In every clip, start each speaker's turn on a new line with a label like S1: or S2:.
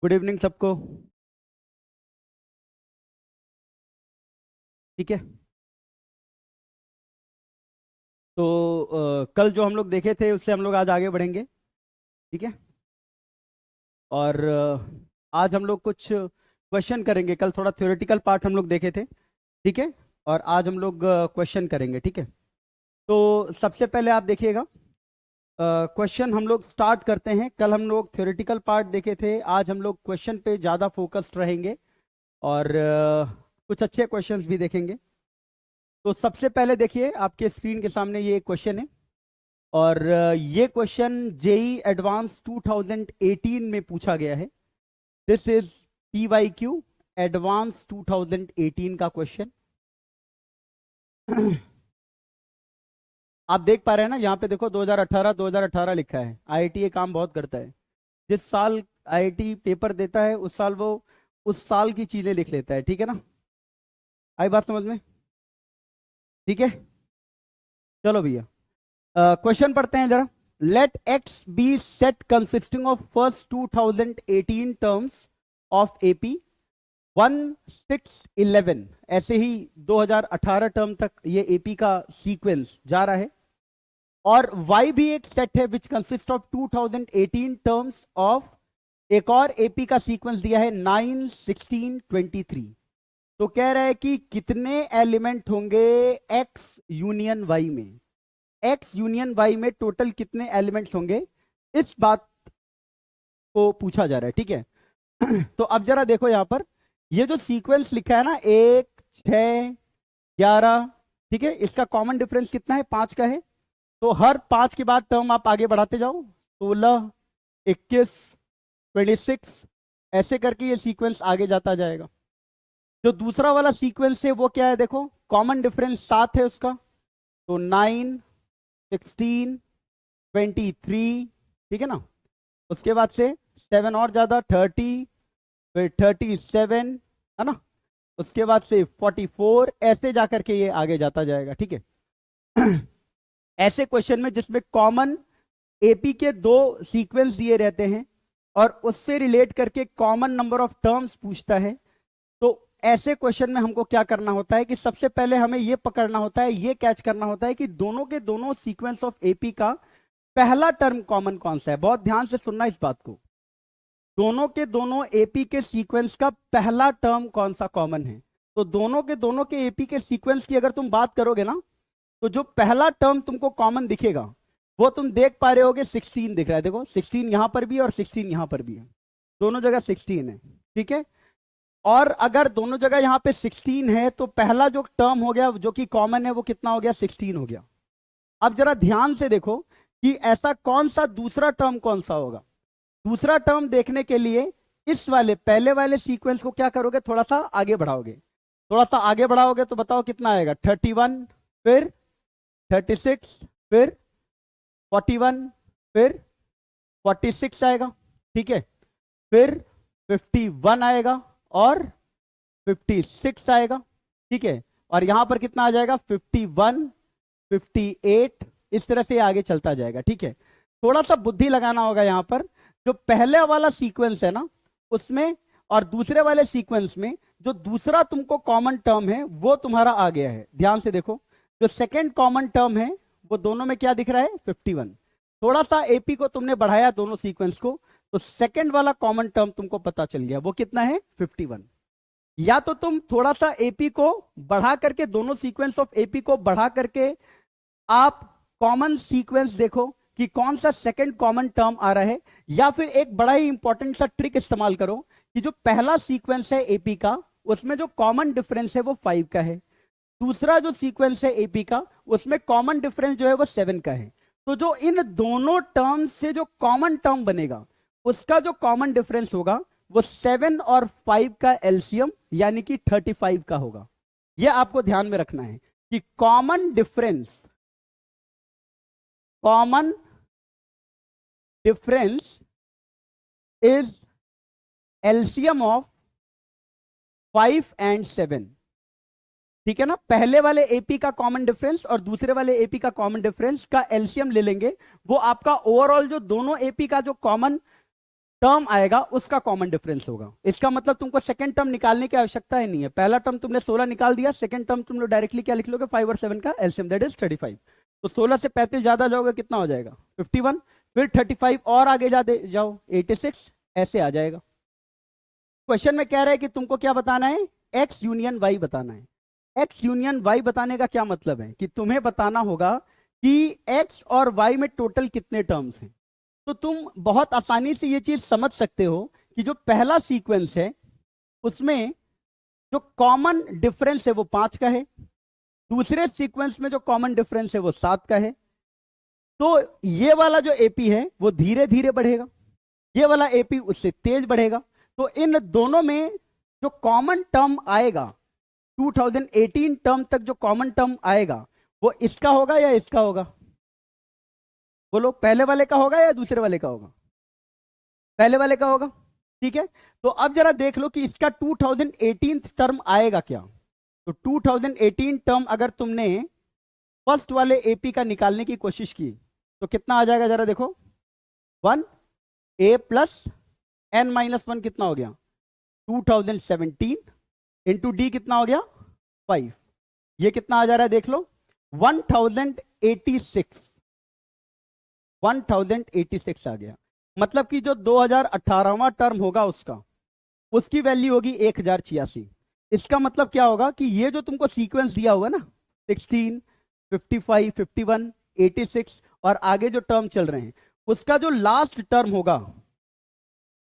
S1: Good evening सबको। ठीक है। तो कल जो हम लोग देखे थे उससे हम लोग आज आगे बढ़ेंगे। ठीक है। और आज हम लोग कुछ क्वेश्चन करेंगे। कल थोड़ा थ्योरेटिकल पार्ट हम लोग देखे थे। ठीक है। और आज हम लोग क्वेश्चन करेंगे। ठीक है। तो सबसे पहले आप देखिएगा, क्वेश्चन हम लोग स्टार्ट करते हैं। कल हम लोग थ्योरेटिकल पार्ट देखे थे, आज हम लोग क्वेश्चन पे ज़्यादा फोकस्ड रहेंगे और कुछ अच्छे क्वेश्चंस भी देखेंगे। तो सबसे पहले देखिए, आपके स्क्रीन के सामने ये क्वेश्चन है और ये क्वेश्चन जेई एडवांस 2018 में पूछा गया है। दिस इज पीवाईक्यू एडवांस 2018 का क्वेश्चन। आप देख पा रहे हैं ना, यहाँ पे देखो 2018 2018 लिखा है। आईआईटी ये काम बहुत करता है। जिस साल आईआईटी पेपर देता है उस साल वो उस साल की चीजें लिख लेता है। ठीक है ना, आई बात समझ में? ठीक है, चलो भैया क्वेश्चन पढ़ते हैं जरा। Let X be set consisting of first 2018 terms of AP 1 6 11। ऐसे ही 2018 टर्म तक ये एपी का सीक्वेंस जा रहा है। और y भी एक सेट है which consist of 2018 terms of एक और एपी का सीक्वेंस दिया है 9 16 23। तो कह रहा है कि कितने एलिमेंट होंगे x यूनियन y में। x यूनियन y में टोटल कितने एलिमेंट्स होंगे, इस बात को पूछा जा रहा है। ठीक है। तो अब जरा देखो यहां पर, ये जो सीक्वेंस लिखा है ना 1 6 11, ठीक है, इसका कॉमन डिफरेंस कितना है? 5 का है। तो हर 5 के बाद टर्म आप आगे बढ़ाते जाओ, 16 21 26, ऐसे करके ये सीक्वेंस आगे जाता जाएगा। जो दूसरा वाला सीक्वेंस है वो क्या है? देखो कॉमन डिफरेंस 7 है उसका, तो 9 16 23, ठीक है ना। उसके बाद से 7 और ज्यादा 30, फिर 37, है ना। उसके बाद से 44, ऐसे जाकर के ये आगे जाता जाएगा। ठीक है। ऐसे क्वेश्चन में जिसमें कॉमन एपी के दो सीक्वेंस दिए रहते हैं और उससे रिलेट करके कॉमन नंबर ऑफ टर्म्स पूछता है, तो ऐसे क्वेश्चन में हमको क्या करना होता है कि सबसे पहले हमें यह पकड़ना होता है, यह कैच करना होता है कि दोनों के दोनों सीक्वेंस ऑफ एपी का पहला टर्म कॉमन कौन सा है। बहुत ध्यान से सुनना इस बात को। दोनों के दोनों एपी के सीक्वेंस का पहला टर्म कौन सा कॉमन है। तो दोनों के एपी के सीक्वेंस की अगर तुम बात करोगे ना, तो जो पहला टर्म तुमको कॉमन दिखेगा वो तुम देख पा रहे होगे 16 दिख रहा है। देखो 16 यहां पर भी और 16 यहां पर भी है, दोनों जगह 16 है। ठीक है। और अगर दोनों जगह यहां पे 16 है तो पहला जो टर्म हो गया जो कि कॉमन है वो कितना हो गया? 16 हो गया। अब जरा ध्यान से देखो कि ऐसा कौन सा दूसरा टर्म कौन सा होगा। दूसरा टर्म देखने के लिए इस वाले पहले वाले सीक्वेंस को क्या करोगे? थोड़ा सा आगे बढ़ाओगे। थोड़ा सा आगे बढ़ाओगे तो बताओ कितना आएगा? 31, फिर 36, फिर 41, फिर 46 आएगा। ठीक है। फिर 51 आएगा और 56 आएगा। ठीक है। और यहां पर कितना आ जाएगा? 51, 58, इस तरह से आगे चलता जाएगा। ठीक है। थोड़ा सा बुद्धि लगाना होगा यहां पर। जो पहले वाला सीक्वेंस है ना उसमें और दूसरे वाले सीक्वेंस में जो दूसरा तुमको कॉमन टर्म है वो तुम्हारा आ गया है। ध्यान से देखो, जो सेकेंड कॉमन टर्म है वो दोनों में क्या दिख रहा है? 51। थोड़ा सा एपी को तुमने बढ़ाया दोनों सीक्वेंस को, तो सेकेंड वाला कॉमन टर्म तुमको पता चल गया, वो कितना है? 51। या तो तुम थोड़ा सा एपी को बढ़ा करके, दोनों सीक्वेंस ऑफ एपी को बढ़ा करके आप कॉमन सीक्वेंस देखो कि कौन सा सेकंड कॉमन टर्म आ रहा है। या फिर एक बड़ा ही इंपॉर्टेंट सा ट्रिक इस्तेमाल करो कि जो पहला सीक्वेंस है एपी का उसमें जो कॉमन डिफरेंस है वो 5 का है, दूसरा जो सीक्वेंस है एपी का उसमें कॉमन डिफरेंस जो है वो 7 का है। तो जो इन दोनों टर्म्स से जो कॉमन टर्म बनेगा उसका जो कॉमन डिफरेंस होगा वो 7 और 5 का एलसीएम यानी कि 35 का होगा। यह आपको ध्यान में रखना है कि common difference is LCM of 5 and 7। ठीक है ना। पहले वाले एपी का कॉमन डिफरेंस और दूसरे वाले एपी का कॉमन डिफरेंस का एलसीएम ले लेंगे, वो आपका ओवरऑल जो दोनों एपी का जो कॉमन टर्म आएगा उसका कॉमन डिफरेंस होगा। इसका मतलब तुमको सेकंड टर्म निकालने की आवश्यकता ही नहीं है। पहला टर्म तुमने 16 निकाल दिया, सेकंड टर्म तुम लोग डायरेक्टली क्या लिख लोगे, 5 और 7 का एलसीएम, दैट इज 35। तो 16 से 35 ज्यादा जाओगे कितना हो जाएगा, 51। फिर 35 और आगे जाओ 86, ऐसे आ जाएगा। क्वेश्चन में कह रहा है कि तुमको क्या बताना है, एक्स यूनियन वाई बताना है। एक्स यूनियन वाई बताने का क्या मतलब है कि तुम्हें बताना होगा कि एक्स और वाई में टोटल कितने टर्म्स हैं। तो तुम बहुत आसानी से ये चीज समझ सकते हो कि जो पहला सीक्वेंस है उसमें जो कॉमन डिफरेंस है वो 5 का है, दूसरे सीक्वेंस में जो कॉमन डिफरेंस है वो 7 का है। तो ये वाला जो एपी है वो धीरे धीरे बढ़ेगा, ये वाला एपी उससे तेज बढ़ेगा। तो इन दोनों में जो कॉमन टर्म आएगा 2018 टर्म तक, जो कॉमन टर्म आएगा वो इसका होगा या इसका होगा, बोलो, पहले वाले का होगा या दूसरे वाले का होगा, पहले वाले का होगा। ठीक है, तो अब जरा देख लो कि इसका 2018 टर्म आएगा क्या। तो 2018 टर्म अगर तुमने फर्स्ट वाले एपी का निकालने की कोशिश की तो कितना आ जाएगा, जरा देखो, 1 a प्लस n माइनस 1 कितना हो गया, 2017 इंटू डी कितना हो गया, 5। ये कितना आ जा रहा है देख लो, 1086 आ गया। मतलब कि जो 2018वां टर्म होगा उसकी वैल्यू होगी 1086। इसका मतलब क्या होगा कि ये जो तुमको सीक्वेंस दिया होगा ना, 16, 55, 51, 86 और आगे जो टर्म चल रहे हैं, उसका जो लास्ट टर्म होगा,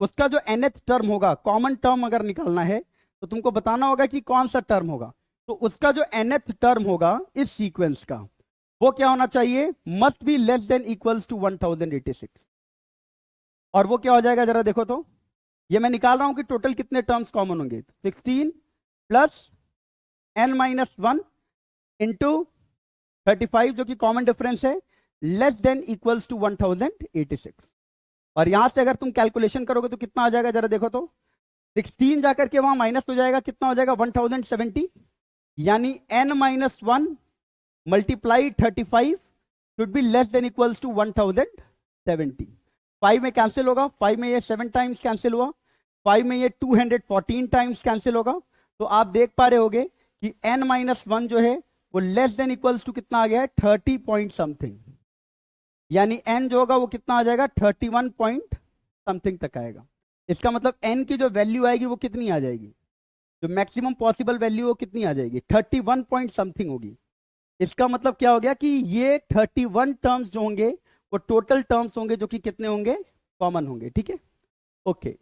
S1: उसका जो nth टर्म होगा, कॉमन टर्म अगर निकालना है तो तुमको बताना होगा कि कौन सा टर्म होगा। तो उसका जो nth टर्म होगा इस सीक्वेंस का, वो क्या होना चाहिए, must be less than equals to 1086। और वो क्या हो जाएगा, जरा देखो तो, ये मैं निकाल रहा हूं कि टोटल कितने टर्म्स कॉमन होंगे, 16 प्लस n माइनस 1 इंटू 35 जो कि कॉमन डिफरेंस है, लेस देन इक्वल्स टू 1086। और यहां से अगर तुम कैलकुलेशन करोगे तो कितना आ जाएगा, जरा देखो तो, 16 जाकर के वहां माइनस हो जाएगा, कितना हो जाएगा, 1070। यानी n minus 1 multiply 35 should be less than equals to 1070। 5 में कैंसिल होगा, 5 में ये 7 टाइम्स कैंसिल हुआ, 5 में ये 214 टाइम्स कैंसिल होगा। तो आप देख पा रहे होगे कि n माइनस 1 जो है वो लेस देन इक्वल्स टू कितना आ गया है, 30 पॉइंट समथिंग। यानी n जो होगा वो कितना आ जाएगा, 31 पॉइंट समथिंग तक आएगा। इसका मतलब n की जो वैल्यू आएगी वो कितनी आ जाएगी, जो मैक्सिमम पॉसिबल वैल्यू वो कितनी आ जाएगी, 31 पॉइंट समथिंग होगी। इसका मतलब क्या हो गया कि ये 31 टर्म्स जो होंगे वो टोटल टर्म्स होंगे जो कि कितने होंगे, कॉमन होंगे। ठीक है, ओके।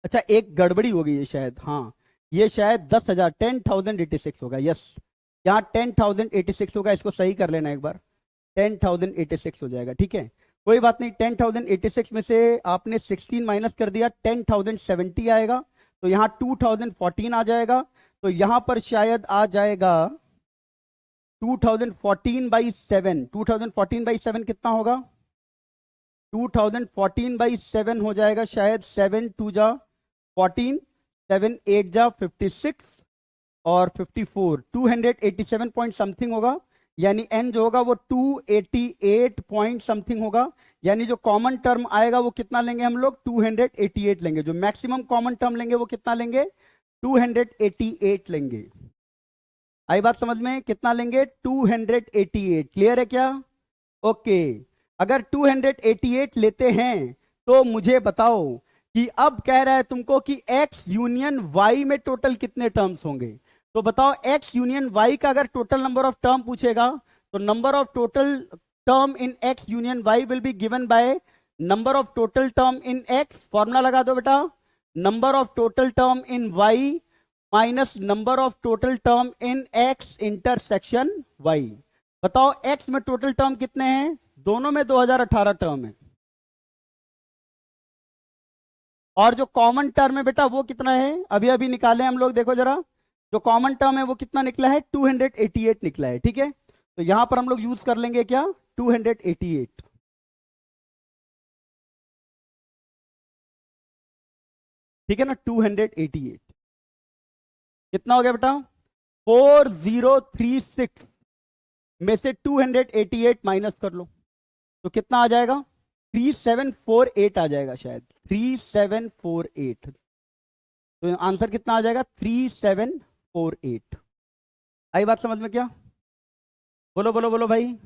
S1: अच्छा, एक गड़बड़ी हो गई है शायद, हाँ, ये शायद 10,086 होगा। यस, यहाँ 10,086 होगा, इसको सही कर लेना एक बार, 10,086 हो जाएगा। ठीक है, कोई बात नहीं, 10,086 में से आपने 16 माइनस कर दिया, 10,070 आएगा। तो यहाँ 2014 आ जाएगा, तो यहां पर शायद आ जाएगा 2014/7। 2014/7 कितना होगा, 2014/7 हो जाएगा शायद 7 2 जा 14, 7 8 जा 56 और 54, 287 पॉइंट समथिंग होगा। यानी n जो होगा वो 288 पॉइंट समथिंग होगा। यानी जो कॉमन टर्म आएगा वो कितना लेंगे हम लोग, 288 लेंगे। जो मैक्सिमम कॉमन टर्म लेंगे वो कितना लेंगे, 288 लेंगे। आई बात समझ में, कितना लेंगे, 288। क्लियर है क्या, ओके। अगर 288 लेते हैं तो मुझे बताओ कि अब कह रहा है तुमको कि x यूनियन y में टोटल कितने टर्म्स होंगे। तो बताओ, x यूनियन y का अगर टोटल नंबर ऑफ टर्म पूछेगा तो number of total term in x union y will be given by number of total term in x। Formula लगा दो बेटा, number of total term in y minus number of total term in x intersection y। बताओ x में total term कितने हैं, दोनों में 2018 term है, और जो कॉमन टर्म है बेटा वो कितना है, अभी अभी निकाले हम लोग, देखो जरा, जो कॉमन टर्म है वो कितना निकला है, 288 निकला है। ठीक है, तो यहां पर हम लोग यूज कर लेंगे क्या, 288। ठीक है ना, 288 कितना हो गया बेटा, 4036 में से 288 माइनस कर लो तो कितना आ जाएगा, 3748 आ जाएगा शायद, 3748। तो आंसर कितना आ जाएगा? 3748। आई बात समझ में क्या? बोलो बोलो बोलो भाई,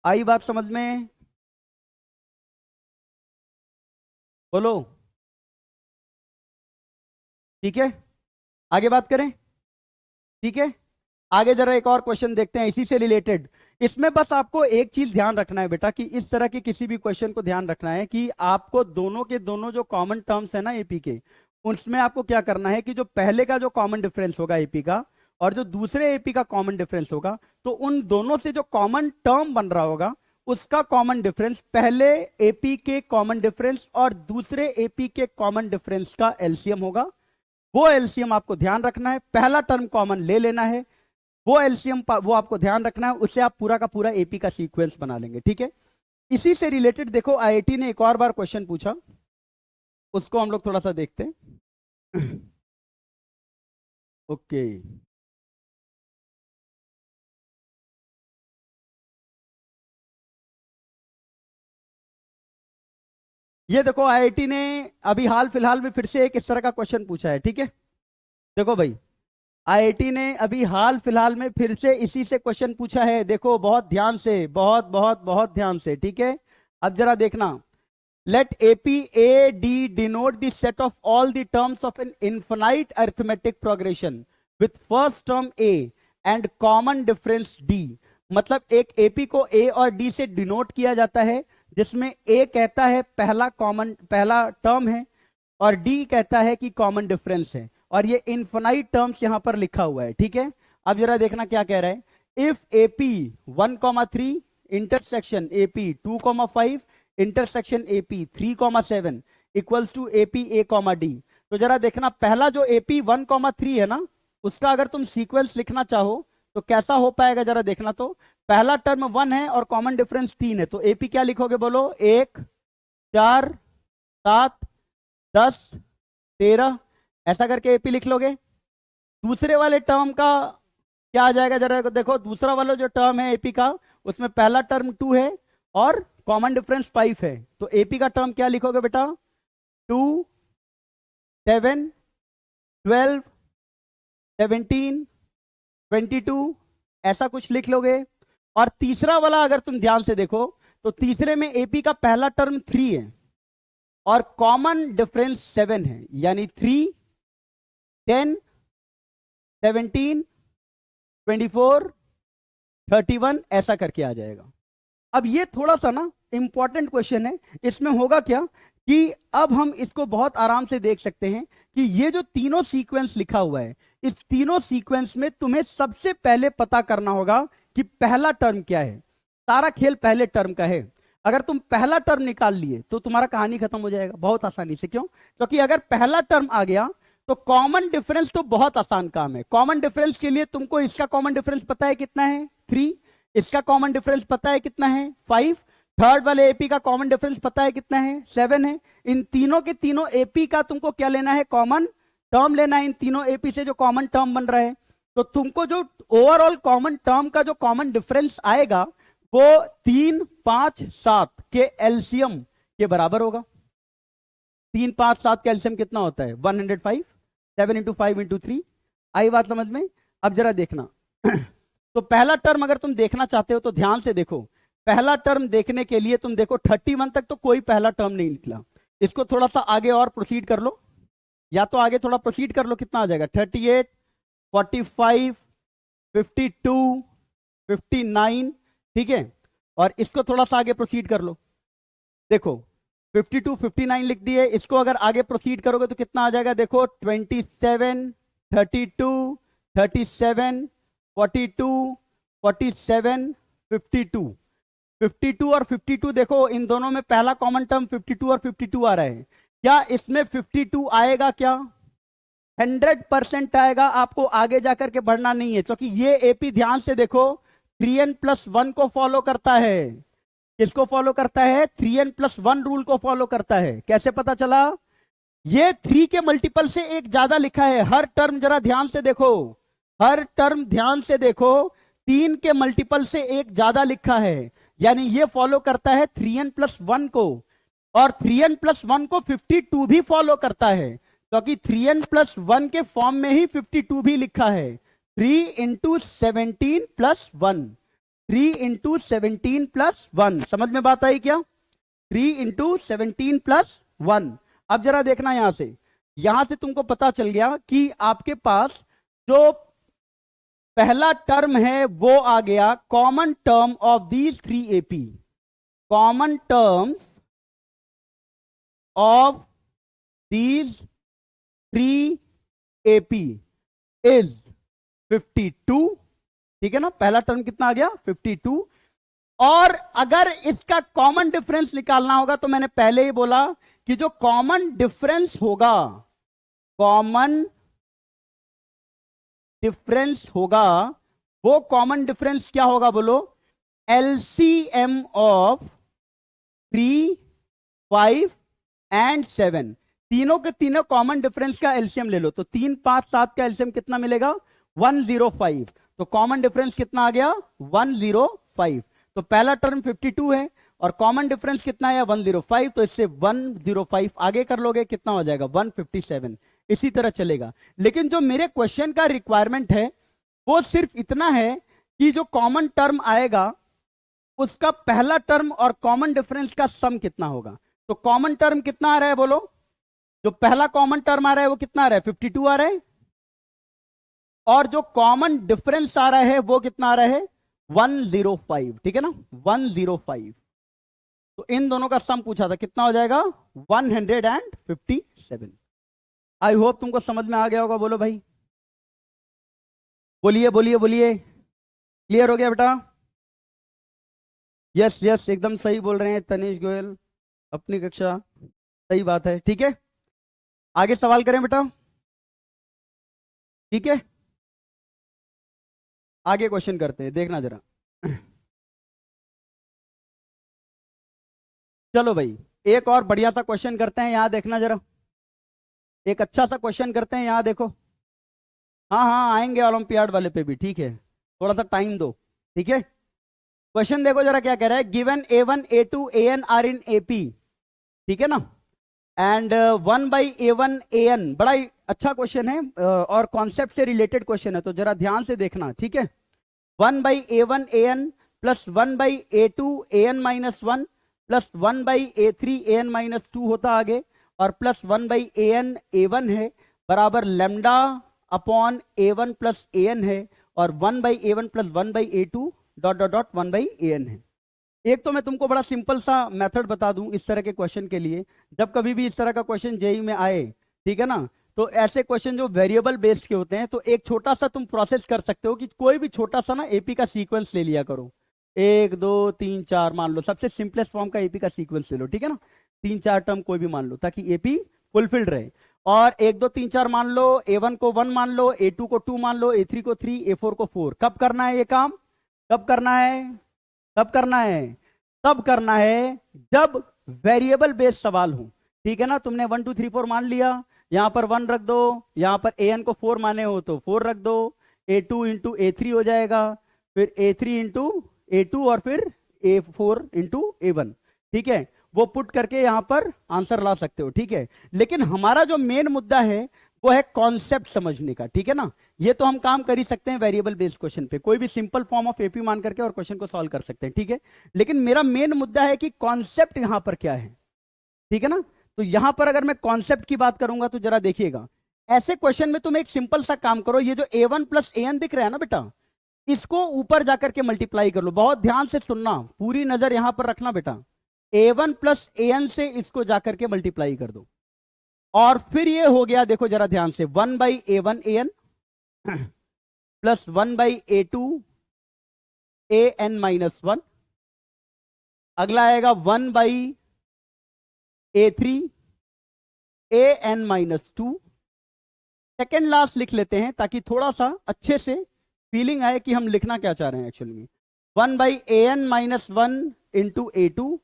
S1: आई बात समझ में? बोलो। ठीक है, आगे बात करें। ठीक है, आगे जरा एक और क्वेश्चन देखते हैं इसी से रिलेटेड। इसमें बस आपको एक चीज ध्यान रखना है बेटा, कि इस तरह के किसी भी क्वेश्चन को ध्यान रखना है कि आपको दोनों के दोनों जो कॉमन टर्म्स है ना एपी के, उसमें आपको क्या करना है कि जो पहले का जो कॉमन डिफरेंस होगा एपी का और जो दूसरे एपी का कॉमन डिफरेंस होगा, तो उन दोनों से जो कॉमन टर्म बन रहा होगा उसका कॉमन डिफरेंस पहले एपी के कॉमन डिफरेंस और दूसरे एपी के कॉमन डिफरेंस का एलसीएम होगा। वो एलसीएम आपको ध्यान रखना है, पहला टर्म कॉमन ले लेना है, वो एलसीएम वो आपको ध्यान रखना है, उससे आप पूरा का पूरा एपी का सीक्वेंस बना लेंगे। ठीक है, इसी से रिलेटेड देखो आईआईटी ने एक और बार क्वेश्चन पूछा, उसको हम लोग थोड़ा सा देखते हैं। ओके, ये देखो आईआईटी ने अभी हाल फिलहाल में फिर से एक इस तरह का क्वेश्चन पूछा है। ठीक है, देखो भाई, आईआईटी ने अभी हाल फिलहाल में फिर से इसी से क्वेश्चन पूछा है। देखो बहुत ध्यान से, बहुत बहुत बहुत ध्यान से। ठीक है, अब जरा देखना। Let AP A D denote the set of all the terms of an infinite arithmetic progression with first term A and common difference D. मतलब एक एपी को ए और डी से डिनोट किया जाता है, जिसमें ए कहता है पहला टर्म है और डी कहता है कि कॉमन डिफरेंस है, और ये इनफाइनाइट टर्म्स यहां पर लिखा हुआ है। ठीक है, अब जरा देखना क्या कह रहा है। If AP 1,3 intersection AP 2,5 intersection AP 3,7 equals to AP A comma D. तो जरा देखना, पहला जो एपी 1,3 है ना, उसका अगर तुम सीक्वेंस लिखना चाहो तो कैसा हो पाएगा, जरा देखना। तो पहला टर्म 1 है और कॉमन डिफरेंस 3 है, तो एपी क्या लिखोगे? बोलो। 1, 4, 7, 10, 13, ऐसा करके एपी लिख लोगे। दूसरे वाले टर्म का क्या आ जाएगा, जरा देखो। दूसरा वाला जो टर्म है एपी का, उसमें पहला टर्म 2 है और कॉमन डिफरेंस 5 है, तो एपी का टर्म क्या लिखोगे बेटा? 2, 7, 12, 17, 22, ऐसा कुछ लिख लोगे। और तीसरा वाला अगर तुम ध्यान से देखो तो तीसरे में एपी का पहला टर्म 3 है और कॉमन डिफरेंस 7 है, यानी 3, 10, 17, 24, 31, ऐसा करके आ जाएगा। अब ये थोड़ा सा ना इंपॉर्टेंट क्वेश्चन है। इसमें होगा क्या कि अब हम इसको बहुत आराम से देख सकते हैं कि ये जो तीनों सीक्वेंस लिखा हुआ है, इस तीनों सीक्वेंस में तुम्हें सबसे पहले पता करना होगा कि पहला टर्म क्या है। सारा खेल पहले टर्म का है। अगर तुम पहला टर्म निकाल लिए तो तुम्हारा कहानी खत्म हो जाएगा बहुत आसानी से। क्यों? क्योंकि अगर पहला टर्म आ गया तो कॉमन डिफरेंस तो बहुत आसान काम है। कॉमन डिफरेंस के लिए तुमको इसका कॉमन डिफरेंस पता है कितना है? 3। इसका कॉमन डिफरेंस पता है कितना है? 5। थर्ड वाले एपी का कॉमन डिफरेंस पता है कितना है? 7 है। इन तीनों के तीनों एपी का तुमको क्या लेना है? कॉमन टर्म लेना है। इन तीनों एपी से जो कॉमन टर्म बन रहा है, तो तुमको जो ओवरऑल कॉमन टर्म का जो कॉमन डिफरेंस आएगा वो 3, 5, 7 के एलसीएम के बराबर होगा। 3, 5, 7 का एलसीएम कितना होता है? 105। 7 इंटू 5 इंटू 3। आई बात समझ में? अब जरा देखना। तो पहला टर्म अगर तुम देखना चाहते हो तो ध्यान से देखो। पहला टर्म देखने के लिए तुम देखो 31 तक तो कोई पहला टर्म नहीं निकला। इसको थोड़ा सा आगे और प्रोसीड कर लो, या तो आगे थोड़ा प्रोसीड कर लो। कितना आ जाएगा? 38, 45, 52, 59। ठीक है, और इसको थोड़ा सा आगे प्रोसीड कर लो। देखो 52, 59 लिख दिए। इसको अगर आगे प्रोसीड करोगे तो कितना आ जाएगा? देखो 27, 32, 37, 42, 47, 52। 52 और 52 देखो, इन दोनों में पहला कॉमन टर्म 52 और 52 आ रहा है। क्या इसमें 52 आएगा? क्या 100% आएगा। आपको आगे जाकर के बढ़ना नहीं है, क्योंकि ये एपी ध्यान से देखो 3n+1 को फॉलो करता है। किसको फॉलो करता है? 3n+1 रूल को फॉलो करता है। कैसे पता चला? ये 3 के मल्टीपल से एक ज्यादा लिखा है। हर टर्म जरा ध्यान से देखो, हर टर्म ध्यान से देखो, 3 के मल्टीपल से एक ज्यादा लिखा है। यानी ये फॉलो करता है 3n+1 को, और 3n+1 को 52 भी फॉलो करता है, क्योंकि 3n+1 के फॉर्म में ही 52 भी लिखा है। 3 × 17+1, 3 × 17+1, समझ में बात आई क्या? 3 × 17+1। अब जरा देखना यहां से तुमको पता चल गया कि आपके पास जो पहला टर्म है वो आ गया common term of these 3 AP, common terms of these 3 AP is 52, ठीक है ना? पहला टर्म कितना आ गया? 52। और अगर इसका कॉमन डिफरेंस निकालना होगा तो मैंने पहले ही बोला कि जो कॉमन डिफरेंस होगा, कॉमन डिफरेंस होगा, वो कॉमन डिफरेंस क्या होगा बोलो? LCM ऑफ 3, 5 एंड 7, तीनों के तीनों कॉमन डिफरेंस का एलसीएम ले लो, तो 3, 5, 7 का एलसीएम कितना मिलेगा? 105। तो कॉमन डिफरेंस कितना आ गया? 105। तो पहला टर्म 52 है और कॉमन डिफरेंस कितना है? 105। तो इससे 105 आगे कर लोगे, कितना हो जाएगा? 157। इसी तरह चलेगा। लेकिन जो मेरे क्वेश्चन का रिक्वायरमेंट है वो सिर्फ इतना है कि जो कॉमन टर्म आएगा उसका पहला टर्म और कॉमन डिफरेंस का सम कितना होगा। तो कॉमन टर्म कितना आ रहा है बोलो? जो पहला कॉमन टर्म आ रहा है वो कितना आ रहा है? 52 आ रहा है। और जो कॉमन डिफरेंस आ रहा है वो कितना आ रहा है? 105, ठीक है ना? 105। तो इन दोनों का सम पूछा था, कितना हो जाएगा? 157। आई होप तुमको समझ में आ गया होगा। बोलो भाई, बोलिए बोलिए बोलिए। क्लियर हो गया बेटा? यस यस, एकदम सही बोल रहे हैं तनीश गोयल, अपनी कक्षा, सही बात है। ठीक है, आगे सवाल करें बेटा? ठीक है, आगे क्वेश्चन करते हैं, देखना जरा। चलो भाई, एक और बढ़िया सा क्वेश्चन करते हैं, यहां देखना जरा। एक अच्छा सा क्वेश्चन करते हैं, यहां देखो। हाँ हाँ, आएंगे ओलंपियाड वाले पे भी, ठीक है, थोड़ा सा टाइम दो। ठीक है, क्वेश्चन देखो जरा क्या कह रहा है। Given A1, A2, AN are in AP, ठीक है ना? एंड 1/A1 AN, बड़ा ही अच्छा क्वेश्चन है और कॉन्सेप्ट से रिलेटेड क्वेश्चन है, तो जरा ध्यान से देखना। ठीक है, 1/A1 AN plus 1/A2 AN-1 plus 1/A3 AN-2 होता आगे, और प्लस 1/AN A1 है, बराबर lambda upon A1 plus AN है, और 1/A1 plus 1/A2 dot dot dot 1/AN है। एक तो मैं तुमको बड़ा सिंपल सा मेथड बता दूं इस तरह के क्वेश्चन के लिए, जब कभी भी इस तरह का क्वेश्चन जेई में आए, ठीक है ना, तो ऐसे क्वेश्चन जो वेरिएबल बेस्ड के होते हैं, तो एक छोटा सा तुम प्रोसेस कर सकते हो कि कोई भी छोटा सा ना एपी का सीक्वेंस ले लिया करो। 1 2 3 4 मान लो, सबसे सिंपलेस्ट फॉर्म का एपी का सीक्वेंस ले लो, ठीक है ना? 3 4 टर्म कोई भी मान लो, ताकि एपी फुलफिल्ड रहे। और 1 2 3 4 मान लो, A1 को 1 मान लो, A2 को 2 मान लो, A3 को 3, A4 को 4। कब करना है ये काम? कब करना है? कब करना है? तब करना है जब वेरिएबल बेस्ड सवाल हो। ठीक है ना? तुमने 1 2 3 4 मान लिया, यहां पर 1 रख दो, यहां पर AN को 4 माने हो तो 4 रख दो, A2 इंटू A3 हो जाएगा, फिर A3 इंटू A2, और फिर A4 इंटू A1। ठीक है, वो पुट करके यहां पर आंसर ला सकते हो। ठीक है, लेकिन हमारा जो मेन मुद्दा है वो है कॉन्सेप्ट समझने का। ठीक है ना? ये तो हम काम कर ही सकते हैं वेरिएबल बेस्ड क्वेश्चन पे, कोई भी सिंपल फॉर्म ऑफ एपी मान करके और क्वेश्चन को सॉल्व कर सकते हैं। ठीक है, लेकिन मेरा मेन मुद्दा है कि कॉन्सेप्ट यहां पर क्या है। ठीक है ना? तो यहां पर अगर मैं कॉन्सेप्ट की बात करूंगा तो जरा देखिएगा, ऐसे क्वेश्चन में तुम एक सिंपल सा काम करो, ये जो A1 प्लस AN दिख रहा है ना बेटा, इसको ऊपर जाकर के मल्टीप्लाई कर लो। बहुत ध्यान से सुनना, पूरी नजर यहां पर रखना बेटा। A1 प्लस AN से इसको जाकर के मल्टीप्लाई कर दो, और फिर ये हो गया, देखो जरा ध्यान से, 1/A1 AN plus 1/A2 AN-1, अगला आएगा 1/A3 AN-2। सेकेंड लास्ट लिख लेते हैं ताकि थोड़ा सा अच्छे से फीलिंग आए कि हम लिखना क्या चाह रहे हैं एक्चुअली में। 1/AN-1 इंटू A2,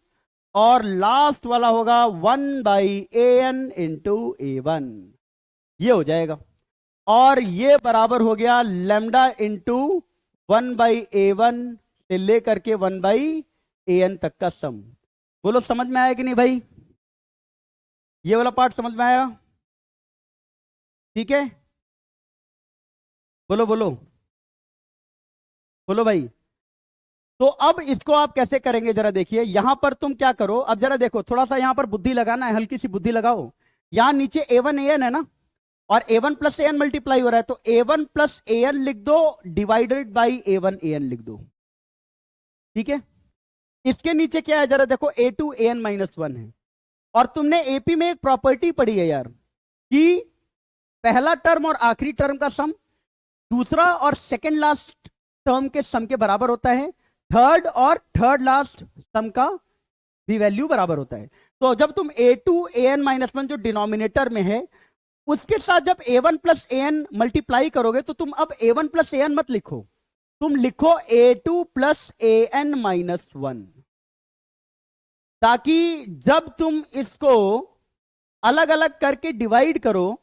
S1: और लास्ट वाला होगा 1/AN इंटू A1। ये हो जाएगा, और ये बराबर हो गया लैम्डा इंटू 1/A1 से लेकर के 1/AN an तक का सम। बोलो समझ में आया कि नहीं भाई? ये वाला पार्ट समझ में आया? ठीक है, बोलो बोलो बोलो भाई। तो अब इसको आप कैसे करेंगे जरा देखिए। यहां पर तुम क्या करो, अब जरा देखो, थोड़ा सा यहां पर बुद्धि लगाना है, हल्की सी बुद्धि लगाओ। यहां नीचे a1 an है ना, और a1 प्लस an मल्टीप्लाई हो रहा है, तो a1 प्लस an लिख दो डिवाइडेड बाई a1 an लिख दो। ठीक है, इसके नीचे क्या है जरा देखो, a2 an माइनस 1 है। और तुमने एपी में एक प्रॉपर्टी पढ़ी है यार, कि पहला टर्म और आखिरी टर्म का सम दूसरा और सेकंड लास्ट टर्म के सम के बराबर होता है, थर्ड और थर्ड लास्ट सम का भी वैल्यू बराबर होता है। तो जब तुम a2 an माइनस 1 जो डिनोमिनेटर में है, उसके साथ जब a1 प्लस an मल्टीप्लाई करोगे, तो तुम अब a1 प्लस an मत लिखो, तुम लिखो a2 प्लस an माइनस 1, ताकि जब तुम इसको अलग अलग करके डिवाइड करो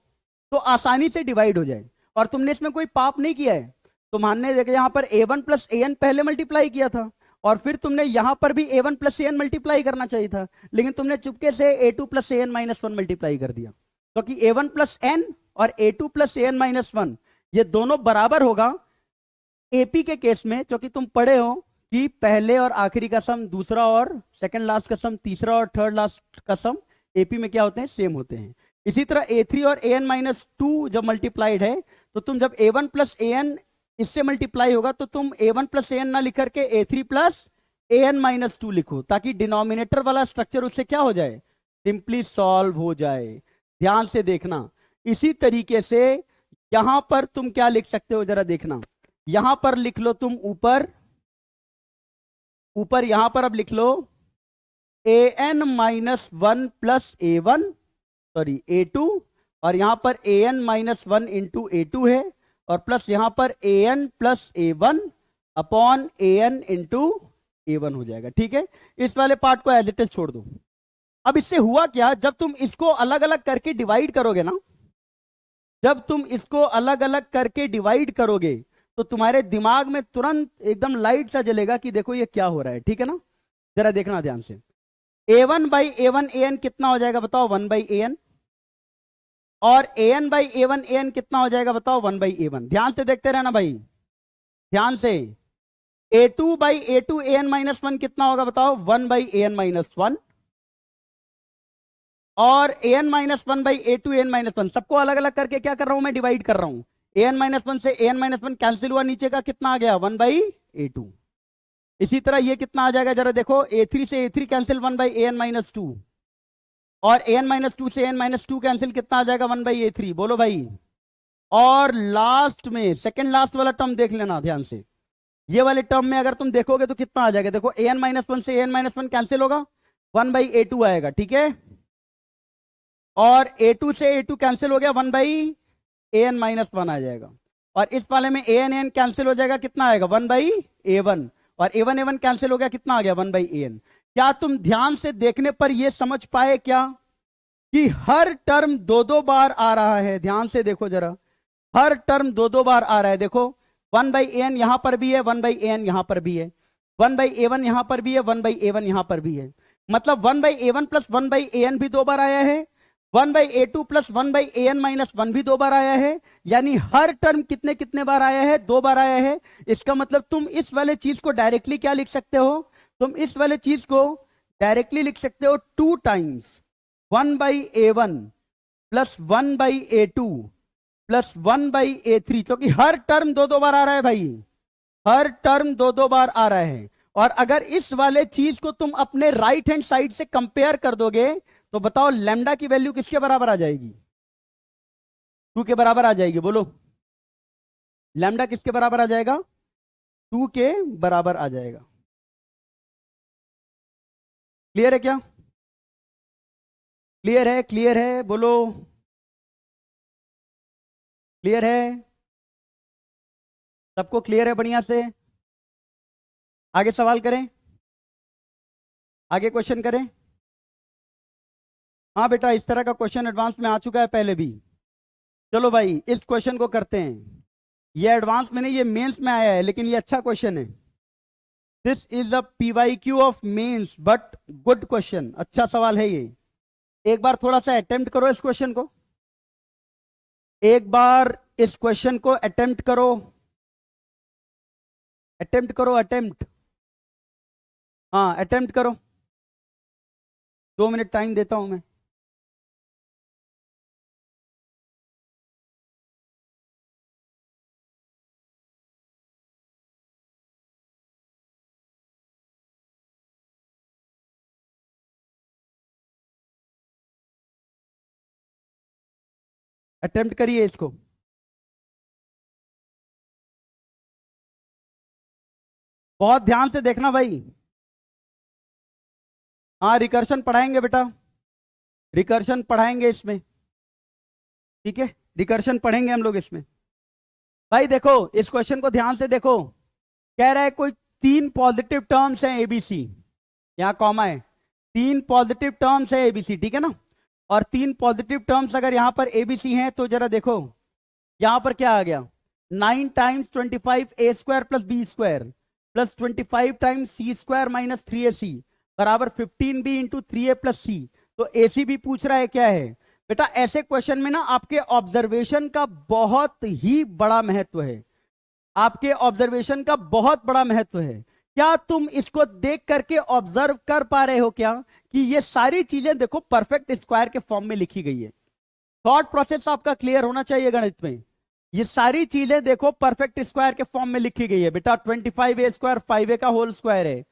S1: तो आसानी से डिवाइड हो जाए। और तुमने इसमें कोई पाप नहीं किया है, तुमने यहां पर a1 प्लस an पहले मल्टीप्लाई किया था, और फिर तुमने यहां पर भी a1 प्लस an मल्टीप्लाई करना चाहिए था, लेकिन तुमने चुपके से a2 plus an minus 1 multiply कर दिया, क्योंकि a1 प्लस n और a2 प्लस an माइनस 1 ये दोनों बराबर होगा एपी के केस में, क्योंकि तुम पढ़े हो कि पहले और आखिरी का सम, दूसरा और सेकंड लास्ट का सम, तीसरा और थर्ड लास्ट का सम एपी में क्या होते हैं, सेम होते हैं। इसी तरह a3 और an माइनस 2 जब मल्टीप्लाइड है, तो तुम जब a1 प्लस an इससे मल्टीप्लाई होगा, तो तुम a1 प्लस an ना लिख करके a3 प्लस an माइनस 2 लिखो, ताकि डिनोमिनेटर वाला स्ट्रक्चर उससे क्या हो जाए, सिंपली सॉल्व हो जाए। ध्यान से देखना। इसी तरीके से यहां पर तुम क्या लिख सकते हो जरा देखना, यहां पर लिख लो तुम ऊपर ऊपर यहां पर अब लिख लो an minus 1 plus a1 sorry a2, और यहां पर an माइनस 1 इंटू a2 है, और प्लस यहां पर an plus a1 upon an into a1 हो जाएगा। ठीक है, इस वाले पार्ट को एज इट इज छोड़ दो। अब इससे हुआ क्या, जब तुम इसको अलग अलग करके डिवाइड करोगे ना, जब तुम इसको अलग अलग करके डिवाइड करोगे, तो तुम्हारे दिमाग में तुरंत एकदम लाइट सा जलेगा कि देखो ये क्या हो रहा है। ठीक है ना, जरा देखना ध्यान से। a1 बाई a1 an कितना हो जाएगा बताओ, 1 बाई an, और an बाई a1 an कितना हो जाएगा बताओ, 1 बाई a1। ध्यान से देखते रहना भाई, ध्यान से। a2 by a2 an minus 1 कितना होगा बताओ, 1 बाई an माइनस 1, और an minus 1 by a2 an minus 1, सबको अलग अलग करके क्या कर रहा हूं मैं, डिवाइड कर रहा हूं। an माइनस 1 से an माइनस 1 कैंसिल हुआ, नीचे का कितना आ गया, 1 बाई a2। इसी तरह ये कितना आ जाएगा जरा देखो, a3 से a3 cancel, 1 by an minus 2, और an माइनस 2 से an माइनस 2 कैंसिल, कितना आ जाएगा, 1 बाई a3। बोलो भाई। और लास्ट में सेकंड लास्ट वाला टर्म देख लेना ध्यान से, ये वाले टर्म में अगर तुम देखोगे तो कितना आ जाएगा, देखो an माइनस 1 से an माइनस 1 कैंसिल होगा, 1 बाई a2 आएगा। ठीक है, और a2 से a2 कैंसिल हो गया, 1 बाई an माइनस 1 आ जाएगा, और इस वाले में an कैंसिल हो जाएगा, कितना आएगा, 1 बाई a1, और a1 कैंसिल हो गया, कितना आ गया, 1 बाई an। क्या तुम ध्यान से देखने पर यह समझ पाए क्या कि हर टर्म दो दो बार आ रहा है? ध्यान से देखो जरा, हर टर्म दो दो बार आ रहा है। देखो 1 बाई an यहां पर भी है, 1 बाई an यहां पर भी है, 1 बाई a1 यहां पर भी है, 1 बाई a1 यहां पर भी है, मतलब 1 by a1 plus 1 by an भी दो बार आया है, 1 by a2 plus 1 by an minus 1 भी दो बार आया है। यानी हर टर्म कितने कितने बार आया है, दो बार आया है। इसका मतलब तुम इस वाले चीज को डायरेक्टली क्या लिख सकते हो, तुम इस वाले चीज को डायरेक्टली लिख सकते हो 2 times 1 by a1 plus 1 by a2 plus 1 by a3, क्योंकि हर टर्म दो दो बार आ रहा है भाई, हर टर्म दो दो बार आ रहा है। और अगर इस वाले चीज को तुम अपने राइट हैंड साइड से कंपेयर कर दोगे, तो बताओ लैम्डा की वैल्यू किसके बराबर आ जाएगी, 2 के बराबर आ जाएगी। बोलो लैम्डा किसके बराबर आ जाएगा, 2 के बराबर आ जाएगा। क्लियर है क्या, क्लियर है, क्लियर है, बोलो क्लियर है, सबको क्लियर है बढ़िया से? आगे सवाल करें, आगे क्वेश्चन करें। हाँ बेटा, इस तरह का क्वेश्चन एडवांस में आ चुका है पहले भी। चलो भाई इस क्वेश्चन को करते हैं। ये एडवांस में नहीं, ये मेंस में आया है, लेकिन ये अच्छा क्वेश्चन है। This is the PYQ of mains, but good question, अच्छा सवाल है ये। एक बार थोड़ा सा अटेम्प्ट करो इस क्वेश्चन को, एक बार इस क्वेश्चन को अटेम्प्ट करो, अटेम्प्ट करो, अटेम्प्ट, हाँ अटेम्प्ट करो। 2 मिनट टाइम देता हूं मैं। अटेम्प्ट करिए इसको। बहुत ध्यान से देखना भाई। हाँ रिकर्शन पढ़ाएंगे बेटा, रिकर्शन पढ़ाएंगे इसमें, ठीक है, रिकर्शन पढ़ेंगे हम लोग इसमें। भाई देखो इस क्वेश्चन को ध्यान से देखो, कह रहा है कोई 3 पॉजिटिव टर्म्स हैं एबीसी, यहां कॉमा है, 3 पॉजिटिव टर्म्स है एबीसी, ठीक है ना। और 3 पॉजिटिव टर्म्स अगर यहां पर एबीसी हैं तो जरा देखो यहां पर क्या आ गया, 9 times 25a² plus b² plus 25 times c² minus 3ac बराबर 15b into 3a plus c। तो ac भी पूछ रहा है क्या है बेटा। ऐसे क्वेश्चन में ना आपके ऑब्जर्वेशन का बहुत ही बड़ा महत्व है, आपके ऑब्जर्वेशन का बहुत बड़ा महत्व है। क्या तुम इसको देख करके ऑब्जर्व कर पा रहे हो क्या कि ये सारी चीजें देखो परफेक्ट स्क्वायर के फॉर्म में लिखी गई है। थॉट प्रोसेस आपका क्लियर होना चाहिए गणित में। ये सारी चीजें देखो परफेक्ट स्क्वायर के फॉर्म में लिखी गई है बेटा। 25a² 5a का होल स्क्वायर है,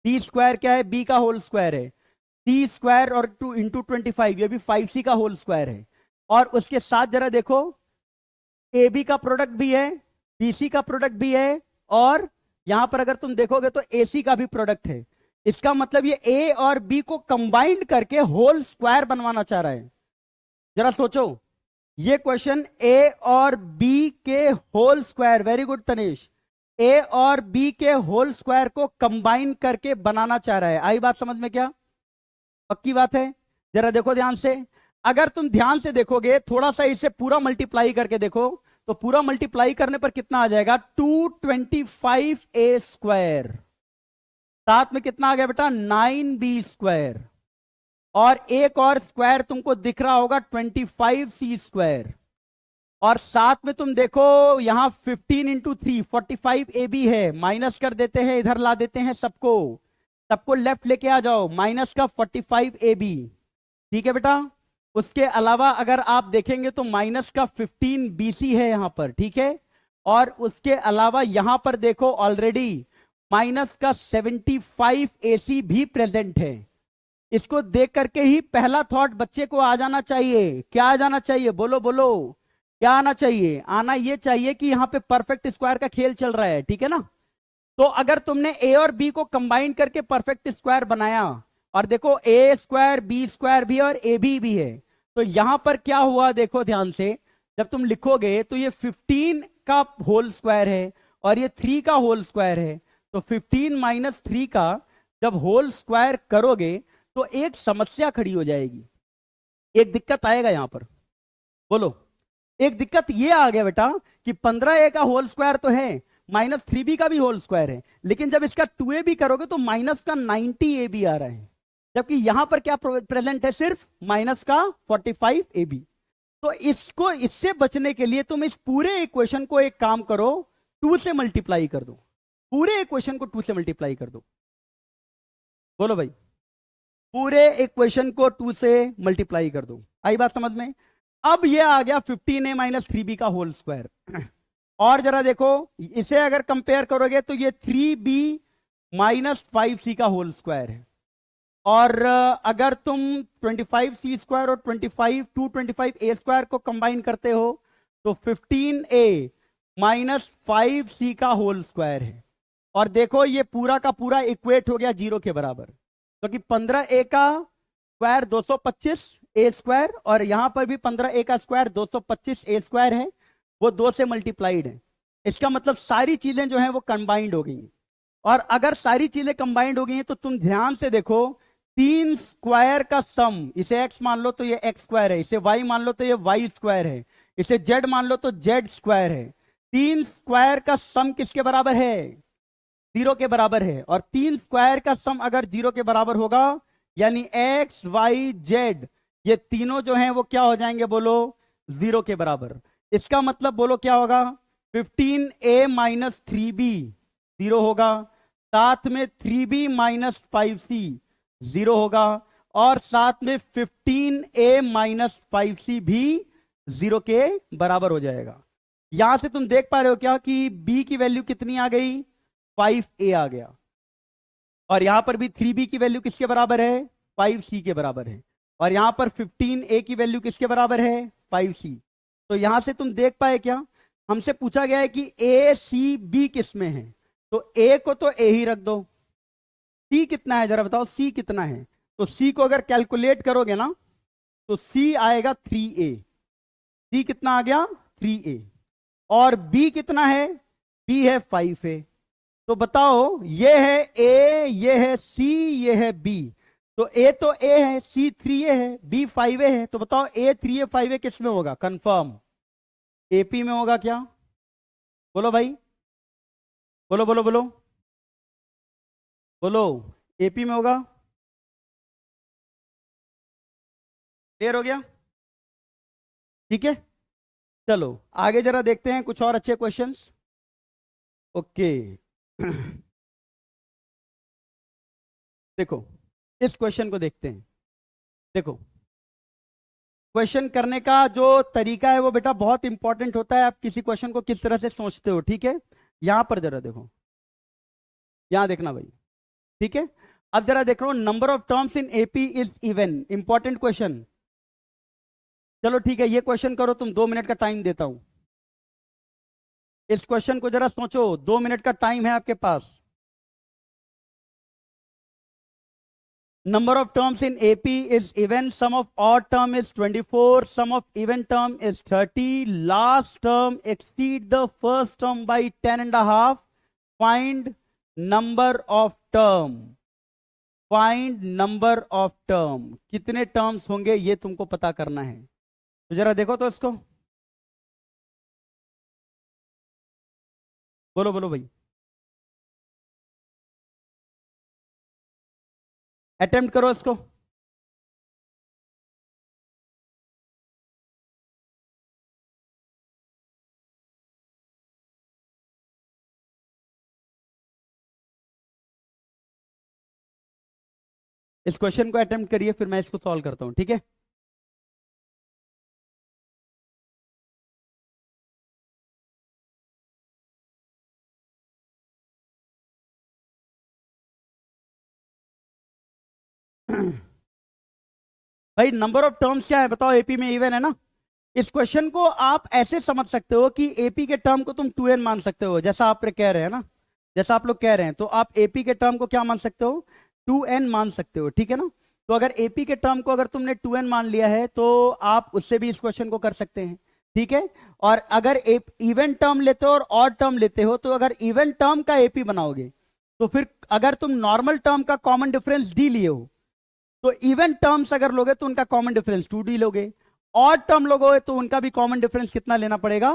S1: b² क्या है, b का होल स्क्वायर है, c² और 2 इंटू 25 ये भी 5c का होल स्क्वायर है। और उसके साथ जरा देखो ab का प्रोडक्ट भी है, bc का प्रोडक्ट भी है, और यहां पर अगर तुम देखोगे तो ac का भी प्रोडक्ट है। इसका मतलब ये a और b को कंबाइंड करके होल स्क्वायर बनवाना चाह रहा है। जरा सोचो, ये क्वेश्चन ए और बी के whole square, very good Tanesh, A और बी के होल स्क्वायर को कंबाइन करके बनाना चाह रहा है। आई बात समझ में क्या, पक्की बात है। जरा देखो ध्यान से, अगर तुम ध्यान से देखोगे थोड़ा सा इसे पूरा मल्टीप्लाई करके देखो तो पूरा मल्टीप्लाई करने पर कितना आ जाएगा, 225a², साथ में कितना आ गया बेटा, 9b², और एक और स्क्वायर तुमको दिख रहा होगा 25c², और साथ में तुम देखो यहां 15 इंटू 3 45ab है, माइनस कर देते हैं, इधर ला देते हैं सबको, सबको लेफ्ट लेके आ जाओ, माइनस का 45ab, ठीक है बेटा। उसके अलावा अगर आप देखेंगे तो माइनस का 15bc है यहां पर, ठीक है। और उसके अलावा यहां पर देखो ऑलरेडी माइनस का 75ac भी प्रेजेंट है। इसको देख करके ही पहला थॉट बच्चे को आ जाना चाहिए, क्या आ जाना चाहिए, बोलो बोलो, क्या आना चाहिए, आना ये चाहिए कि यहां पे परफेक्ट स्क्वायर का खेल चल रहा है, ठीक है ना। तो अगर तुमने ए और बी को कंबाइन करके परफेक्ट स्क्वायर बनाया, और देखो a² b² भी और ab भी है, तो यहां पर क्या हुआ देखो ध्यान से, जब तुम लिखोगे तो ये 15 का होल स्क्वायर है और ये 3 का होल स्क्वायर है, तो 15 माइनस 3 का जब होल स्क्वायर करोगे तो एक समस्या खड़ी हो जाएगी, एक दिक्कत आएगा यहां पर, बोलो। एक दिक्कत ये आ गया बेटा कि 15a का होल स्क्वायर तो है, माइनस 3b का भी होल स्क्वायर है, लेकिन जब इसका 2ab करोगे तो माइनस का 90ab आ रहा है, जबकि यहां पर क्या प्रेजेंट है, सिर्फ माइनस का 45ab। तो इसको, इससे बचने के लिए तुम इस पूरे इक्वेशन को एक काम करो, 2 से मल्टीप्लाई कर दो, पूरे इक्वेशन को 2 से मल्टीप्लाई कर दो, बोलो भाई, पूरे इक्वेशन को 2 से मल्टीप्लाई कर दो। आई बात समझ में। अब ये आ गया 15a माइनस 3b का होल स्क्वायर, और जरा देखो इसे अगर कंपेयर करोगे तो ये 3b माइनस 5c का होल स्क्वायर है, और अगर तुम 25c² और 225a² को कंबाइन करते हो तो 15a माइनस 5c का होल स्क्वायर है। और देखो ये पूरा का पूरा इक्वेट हो गया 0 के बराबर, क्योंकि 15a का स्क्वायर 225a², और यहां पर भी 15a का स्क्वायर 225a² है, वो 2 से मल्टीप्लाइड है। इसका मतलब सारी चीजें जो हैं वो कंबाइंड हो गई, और अगर सारी चीजें कंबाइंड हो गई हैं तो तुम ध्यान से देखो, 3 स्क्वायर का सम, इसे x मान लो तो ये x² है, इसे y मान लो तो ये y² है, इसे z मान लो तो z² है। 3 स्क्वायर का सम किसके बराबर है, जीरो के बराबर है, और तीन स्क्वायर का सम अगर जीरो के बराबर होगा, यानी एक्स वाई जेड ये तीनों जो हैं वो क्या हो जाएंगे, बोलो जीरो के बराबर। इसका मतलब बोलो क्या होगा, 15a माइनस 3b जीरो होगा, साथ में 3b माइनस 5c जीरो होगा, और साथ में 15a माइनस 5c भी जीरो के बराबर हो जाएगा। यहां से तुम देख पा रहे हो क्या कि b की वैल्यू कितनी आ गई, 5a आ गया, और यहां पर भी 3b की वैल्यू किसके बराबर है, 5c के बराबर है, और यहां पर 15a की वैल्यू किसके बराबर है, 5c। तो यहां से तुम देख पाए क्या, हमसे पूछा गया है कि a c b किस में है, तो a को तो a ही रख दो, c कितना है जरा बताओ, c कितना है, तो c को अगर कैलकुलेट करोगे ना तो c आएगा 3a, c कितना आ गया 3a, और b कितना है, b है 5a। तो बताओ ये है a, ये है c, ये है b, तो a तो a है, c 3a है, b 5a है, तो बताओ a 3a 5a किस में होगा, कंफर्म AP में होगा क्या, बोलो भाई, बोलो बोलो बोलो बोलो, AP में होगा, क्लियर हो गया, ठीक है। चलो आगे जरा देखते हैं कुछ और अच्छे क्वेश्चंस। ओके देखो इस क्वेश्चन को देखते हैं। देखो क्वेश्चन करने का जो तरीका है वो बेटा बहुत इंपॉर्टेंट होता है, आप किसी क्वेश्चन को किस तरह से सोचते हो, ठीक है। यहां पर जरा देखो, यहां देखना भाई, ठीक है। अब जरा देख लो, number of terms in AP is even, important question. चलो ठीक है, ये क्वेश्चन करो तुम, 2 मिनट का टाइम देता हूं। इस क्वेश्चन को जरा सोचो, 2 मिनट का टाइम है आपके पास। Number of terms in AP is even, sum of odd term is 24, sum of even term is 30, last term exceed the first term by 10.5, find number of term, find number of term, कितने terms होंगे ये तुमको पता करना है। तो जरा देखो तो इसको, बोलो बोलो भाई, अटेम्प्ट करो इसको। इस क्वेश्चन को अटेम्प्ट करिए, फिर मैं इसको सॉल्व करता हूं, ठीक है। भाई नंबर ऑफ टर्म्स क्या है बताओ, एपी में इवन है ना। इस क्वेश्चन को आप ऐसे समझ सकते हो कि एपी के टर्म को तुम 2n मान सकते हो, जैसा आप कह रहे हैं ना, जैसा आप लोग कह रहे हैं, तो आप एपी के टर्म को क्या मान सकते हो, 2n मान सकते हो, ठीक है ना। तो अगर एपी के टर्म को अगर तुमने 2n मान लिया है तो आप उससे भी इस क्वेश्चन को कर सकते हैं, ठीक है। और अगर इवन टर्म लेते हो और ऑड टर्म लेते हो, तो अगर इवन टर्म का एपी बनाओगे तो फिर अगर तुम नॉर्मल टर्म का कॉमन डिफरेंस डी लिए हो, तो इवन टर्म्स अगर लोगे तो उनका कॉमन डिफरेंस 2d लोगे, ऑड टर्म लोगे तो उनका भी कॉमन डिफरेंस कितना लेना पड़ेगा,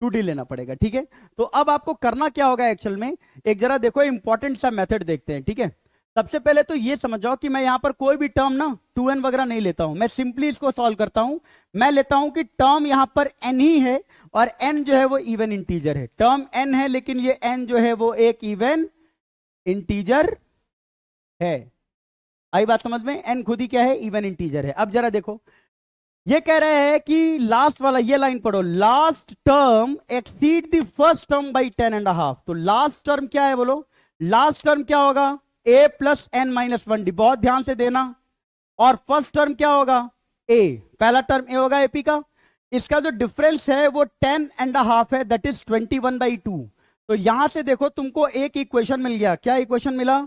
S1: 2d लेना पड़ेगा, ठीक है। तो अब आपको करना क्या होगा एक्चुअल में, एक जरा देखो इंपॉर्टेंट सा मेथड देखते हैं, ठीक है। सबसे पहले तो ये समझ जाओ कि मैं यहां पर कोई भी टर्म ना 2n वगैरह नहीं लेता हूं, मैं सिंपली इसको सॉल्व करता हूं। मैं लेता हूं कि टर्म यहां पर n ही है, और n जो है वो इवन इंटीजर है, टर्म n है लेकिन ये n जो है वो एक इवन इंटीजर है। आई बात समझ में, n खुद ही क्या है, इवन इंटीजर है। अब जरा देखो, ये कह रहे हैं कि लास्ट वाला ये लाइन पढ़ो, last term exceed the first term by 10.5। तो लास्ट टर्म क्या है बोलो, लास्ट टर्म क्या होगा, a plus n minus 1d, बहुत ध्यान से देना। और फर्स्ट टर्म क्या होगा, a, पहला टर्म a होगा एपी का, इसका जो डिफरेंस है वो 10.5 है, दैट इज 21/2। तो यहां से देखो तुमको एक इक्वेशन मिल गया, क्या इक्वेशन मिला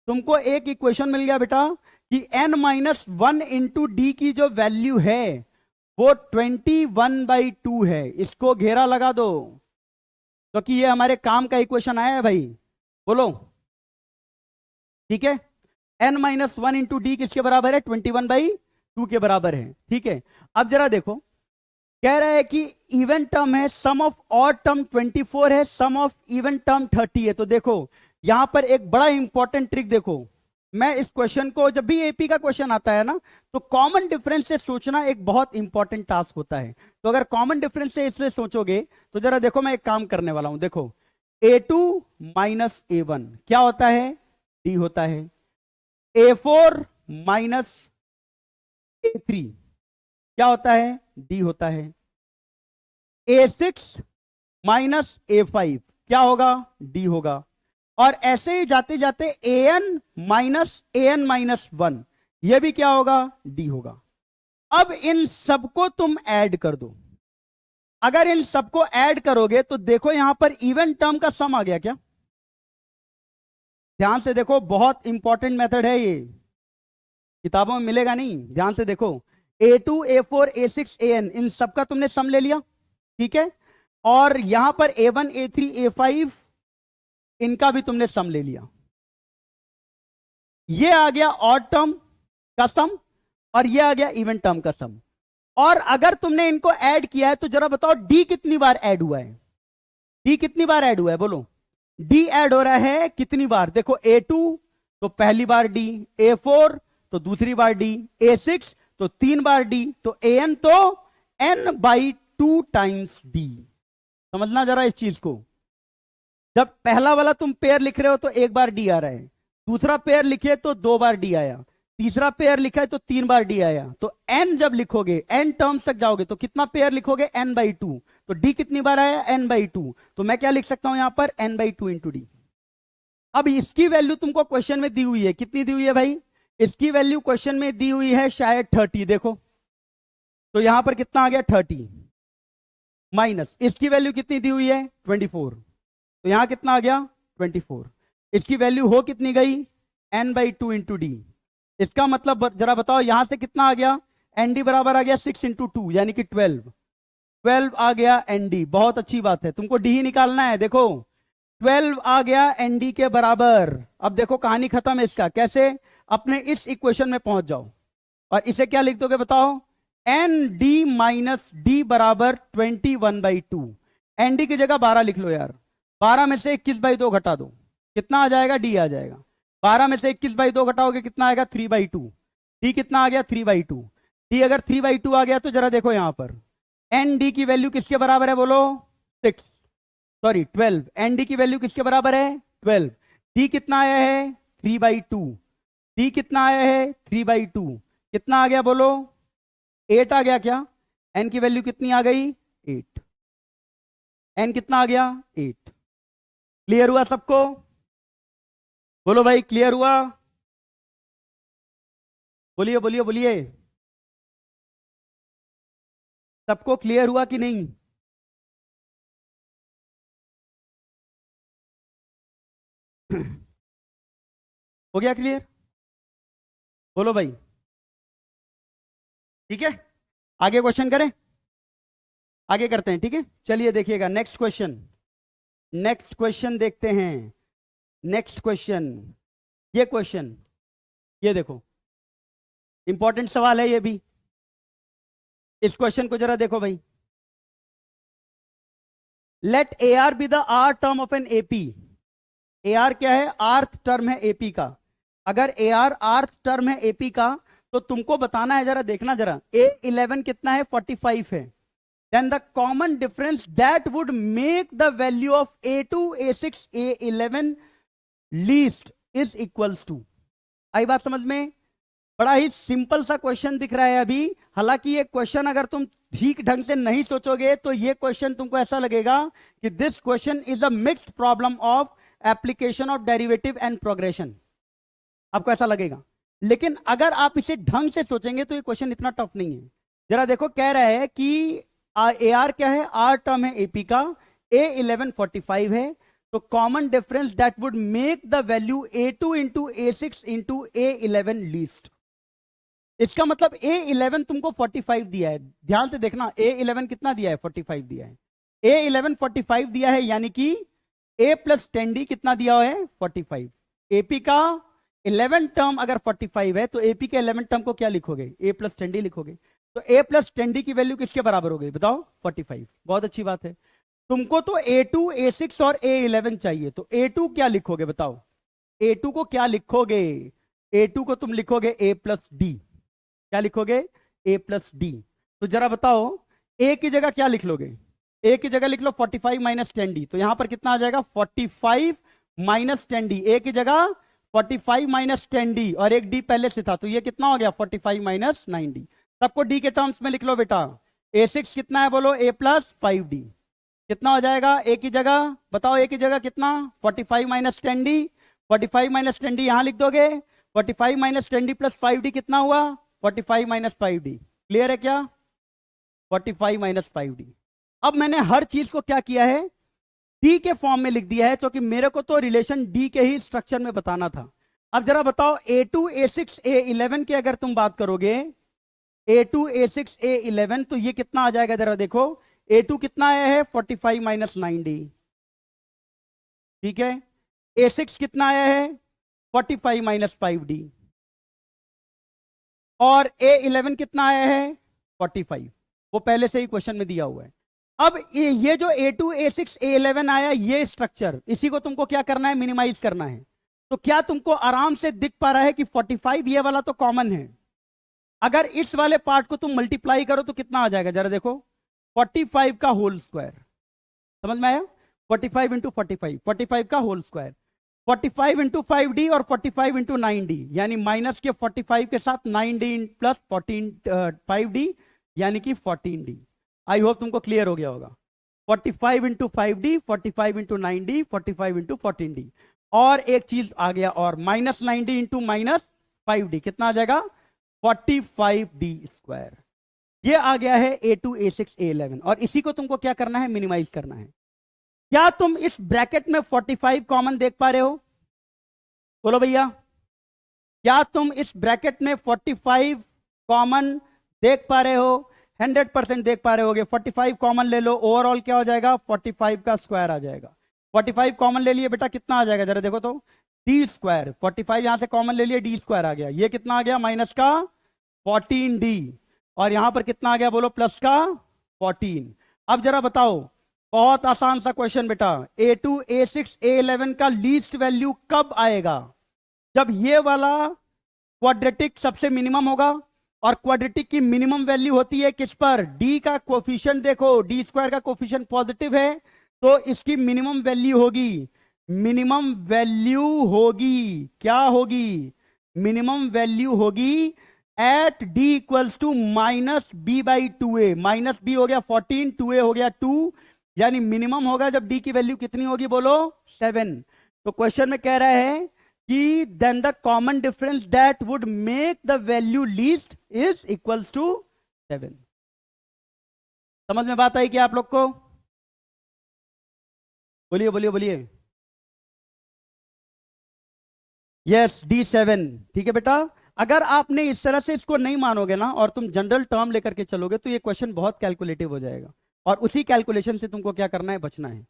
S1: तुमको, एक इक्वेशन मिल गया बेटा कि n माइनस 1 इंटू डी की जो वैल्यू है वो 21/2 है। इसको घेरा लगा दो क्योंकि ये हमारे काम का इक्वेशन आया है भाई, बोलो ठीक है। n माइनस 1 इंटू डी किसके बराबर है, 21/2 के बराबर है, ठीक है। अब जरा देखो, कह रहा है कि इवन टर्म है, सम ऑफ ऑड टर्म 24 है, सम ऑफ इवन टर्म 30 है। तो देखो यहां पर एक बड़ा इंपॉर्टेंट ट्रिक देखो, मैं इस क्वेश्चन को, जब भी एपी का क्वेश्चन आता है ना, तो कॉमन डिफरेंस से सोचना एक बहुत इंपॉर्टेंट टास्क होता है। तो अगर कॉमन डिफरेंस से इससे सोचोगे तो जरा देखो, मैं एक काम करने वाला हूं, देखो a2 माइनस a1 क्या होता है, d होता है। a4 माइनस a3 क्या होता है, d होता है। a6 माइनस a5 क्या होगा, d होगा। और ऐसे ही जाते जाते an माइनस 1 यह भी क्या होगा, d होगा। अब इन सबको तुम ऐड कर दो। अगर इन सबको ऐड करोगे तो देखो यहां पर इवन टर्म का सम आ गया क्या। ध्यान से देखो, बहुत इंपॉर्टेंट मेथड है ये, किताबों में मिलेगा नहीं, ध्यान से देखो। a2 a4 a6 an इन सबका तुमने सम ले लिया, ठीक है। और यहां पर a1 a3 a5 इनका भी तुमने सम ले लिया। ये आ गया ऑड टर्म का सम और ये आ गया इवन टर्म का सम। और अगर तुमने इनको ऐड किया है तो जरा बताओ डी कितनी बार ऐड हुआ है, डी कितनी बार ऐड हुआ है, बोलो। डी ऐड हो रहा है कितनी बार, देखो a2 तो पहली बार डी, a4 तो दूसरी बार डी, a6 तो 3 बार डी, तो an तो n/2 टाइम्स डी। समझना जरा इस चीज को, जब पहला वाला तुम पेयर लिख रहे हो तो 1 बार डी आ रहा है, दूसरा पेयर लिखे तो 2 बार डी आया, तीसरा पेयर लिखा है तो 3 बार डी आया। तो n जब लिखोगे, n टर्म्स तक जाओगे तो कितना पेयर लिखोगे, n/2। तो d कितनी बार आया, n/2। तो मैं क्या लिख सकता हूं यहां पर, n/2 इंटू डी। अब इसकी वैल्यू तुमको क्वेश्चन में दी हुई है, कितनी दी हुई है भाई, इसकी वैल्यू क्वेश्चन में दी हुई है शायद 30, देखो तो यहां पर कितना आ गया 30, माइनस इसकी वैल्यू कितनी दी हुई है 24, तो यहां कितना आ गया 24। इसकी वैल्यू हो कितनी गई, n/2 इंटू डी। इसका मतलब जरा बताओ यहां से कितना आ गया, nd बराबर आ गया 6 इंटू 2 यानी कि 12 आ गया nd। बहुत अच्छी बात है, तुमको डी ही निकालना है। देखो 12 आ गया nd के बराबर। अब देखो कहानी खत्म है इसका, कैसे, अपने इस इक्वेशन में पहुंच जाओ और इसे क्या लिख दोगे बताओ, nd माइनस डी बराबर 21/2। nd की जगह 12 लिख लो यार, 12 में से 21/2 घटा दो, कितना आ जाएगा, डी आ जाएगा। 12 में से 21/2 घटाओगे कितना आएगा, 3/2। डी कितना आ गया, 3/2। डी अगर 3/2 आ गया तो जरा देखो यहां पर एन डी की वैल्यू किसके बराबर है, बोलो 12। एन डी की वैल्यू किसके बराबर है, 12। डी कितना आया है, 3/2। डी कितना आया है, 3/2। कितना आ गया बोलो, 8 आ गया क्या। एन की वैल्यू कितनी आ गई, 8। एन कितना आ गया, 8। क्लियर हुआ सबको, बोलो भाई क्लियर हुआ, बोलिए बोलिए बोलिए, सबको क्लियर हुआ कि नहीं। हो गया क्लियर, बोलो भाई, ठीक है। आगे क्वेश्चन करें, आगे करते हैं, ठीक है। चलिए देखिएगा नेक्स्ट क्वेश्चन, नेक्स्ट क्वेश्चन देखते हैं। नेक्स्ट क्वेश्चन, ये क्वेश्चन, ये देखो इंपॉर्टेंट सवाल है ये भी। इस क्वेश्चन को जरा देखो भाई, let A R be the R term of an AP. A R क्या है, आर्थ टर्म है एपी का। अगर ए आर आर्थ टर्म है एपी का तो तुमको बताना है, जरा देखना जरा, A11 कितना है, 45 है। Then the common difference that would make the value of A2 A6 A11 least is equals to. आई बात समझ में, बड़ा ही सिंपल सा क्वेश्चन दिख रहा है अभी। हालांकि ये क्वेश्चन अगर तुम ठीक ढंग से नहीं सोचोगे तो ये क्वेश्चन तुमको ऐसा लगेगा कि this question is a mixed problem of application of derivative and progression, आपको ऐसा लगेगा। लेकिन अगर आप इसे ढंग से सोचेंगे तो ये क्वेश्चन इतना टफ नहीं है। जरा देखो, कह रहा है कि ए आर क्या है, आर टर्म है एपी का, A11 45 है, तो common difference that would make the value A2 into A6 into A11 least. इसका मतलब A11 तुमको 45 दिया है, ध्यान से देखना, A11 कितना दिया है, 45 दिया है। A11 45 दिया है यानी कि A प्लस 10D कितना दिया है, 45। एपी का 11 टर्म अगर 45 है तो एपी के 11 टर्म को क्या लिखोगे, A प्लस 10D लिखोगे। तो A प्लस 10D की वैल्यू किसके बराबर हो गई बताओ, 45। बहुत अच्छी बात है। तुमको तो A2 A6 और A11 चाहिए, तो A2 क्या लिखोगे बताओ? A2 को क्या लिखोगे? A2 को तुम लिखोगे A प्लस डी। क्या लिखोगे? A plus D. तो जरा बताओ, A की जगह क्या लिख लोगे? A की जगह लिख लो 45 माइनस 10D, तो यहां पर कितना आ जाएगा? 45 माइनस 10D। A की जगह 45 माइनस 10D, और एक D पहले से था, तो ये कितना हो गया? 45 माइनस 9D। सबको D के टर्म्स में लिख लो बेटा। A6 कितना है बोलो? A plus 5D। कितना हो जाएगा A की जगह? बताओ A की जगह कितना? 45 माइनस 10D। 45 माइनस 10D यहां लिख दोगे। 45 माइनस 10D प्लस 5D कितना हुआ? 45 माइनस 5D। क्लियर है क्या? 45 माइनस 5D। अब मैंने हर चीज को क्या किया है? डी के फॉर्म में लिख दिया है, क्योंकि मेरे को तो रिलेशन डी के ही स्ट्रक्चर में बताना था। अब जरा बताओ, A2 A6 A11 की अगर तुम बात करोगे, A2 A6 A11, तो ये कितना आ जाएगा? जरा देखो, A2 कितना आया है? 45 माइनस 9D। ठीक है। A6 कितना आया है? 45 माइनस 5D। और A11 कितना आया है? 45। वो पहले से ही क्वेश्चन में दिया हुआ है। अब ये जो A2 A6 A11 आया, ये स्ट्रक्चर, इसी को तुमको क्या करना है? मिनिमाइज करना है। तो क्या तुमको आराम से दिख पा रहा है कि 45 ये वाला तो कॉमन है? अगर इस वाले पार्ट को तुम मल्टीप्लाई करो तो कितना आ जाएगा? जरा देखो, 45 का होल स्क्वायर। समझ में आया? 45 इंटू 45, 45 का होल स्क्वायर। 45 इंटू 5D और 45 इंटू 9D, यानी माइनस के 45 के साथ 9D प्लस 5D, यानी कि 14D। आई होप तुमको क्लियर हो गया होगा। 45 into 5D, 45 into 9D, 45 into 14D। और एक चीज आ गया, और minus 9D into minus 5D कितना आ जाएगा? 45D square. ये आ गया है A2 A6 A11, और इसी को तुमको क्या करना है? मिनिमाइज करना है। क्या तुम इस ब्रैकेट में 45 कॉमन देख पा रहे हो? बोलो भैया, क्या तुम इस ब्रैकेट में 45 कॉमन देख पा रहे हो? 100% देख पा रहे होगे। 45 कॉमन ले लो, ओवरऑल क्या हो जाएगा? 45 का स्क्वायर आ जाएगा। 45 कॉमन ले लिए बेटा, कितना आ जाएगा? जरा देखो तो, डी स्क्वायर। 45 यहां से कॉमन ले लिए, डी स्क्वायर आ गया। ये कितना आ गया? माइनस का 14D। और यहां पर कितना आ गया बोलो? प्लस का 14। अब जरा बताओ, बहुत आसान सा क्वेश्चन बेटा, A2 A6 A11 का लीस्ट वैल्यू कब आएगा? जब ये वाला क्वाड्रेटिक सबसे मिनिमम होगा, और क्वाड्रेटिक की मिनिमम वैल्यू होती है किस पर? डी का कोफिशिएंट देखो, डी स्क्वायर का कोफिशिएंट पॉजिटिव है, तो इसकी मिनिमम वैल्यू होगी। मिनिमम वैल्यू होगी, क्या होगी? मिनिमम वैल्यू होगी at D equals to minus B by 2a। Minus B हो गया 14, 2a हो गया 2, यानी मिनिमम होगा जब डी की वैल्यू कितनी होगी बोलो? 7। तो क्वेश्चन में कह रहा है कि then the common difference that would make the value least is equals to 7। समझ में बात आई क्या आप लोग को? बोलिए बोलिए बोलिए। Yes, D7। ठीक है बेटा, अगर आपने इस तरह से इसको नहीं मानोगे ना, और तुम जनरल टर्म लेकर के चलोगे, तो ये क्वेश्चन बहुत कैलकुलेटिव हो जाएगा, और उसी कैलकुलेशन से तुमको क्या करना है? बचना है।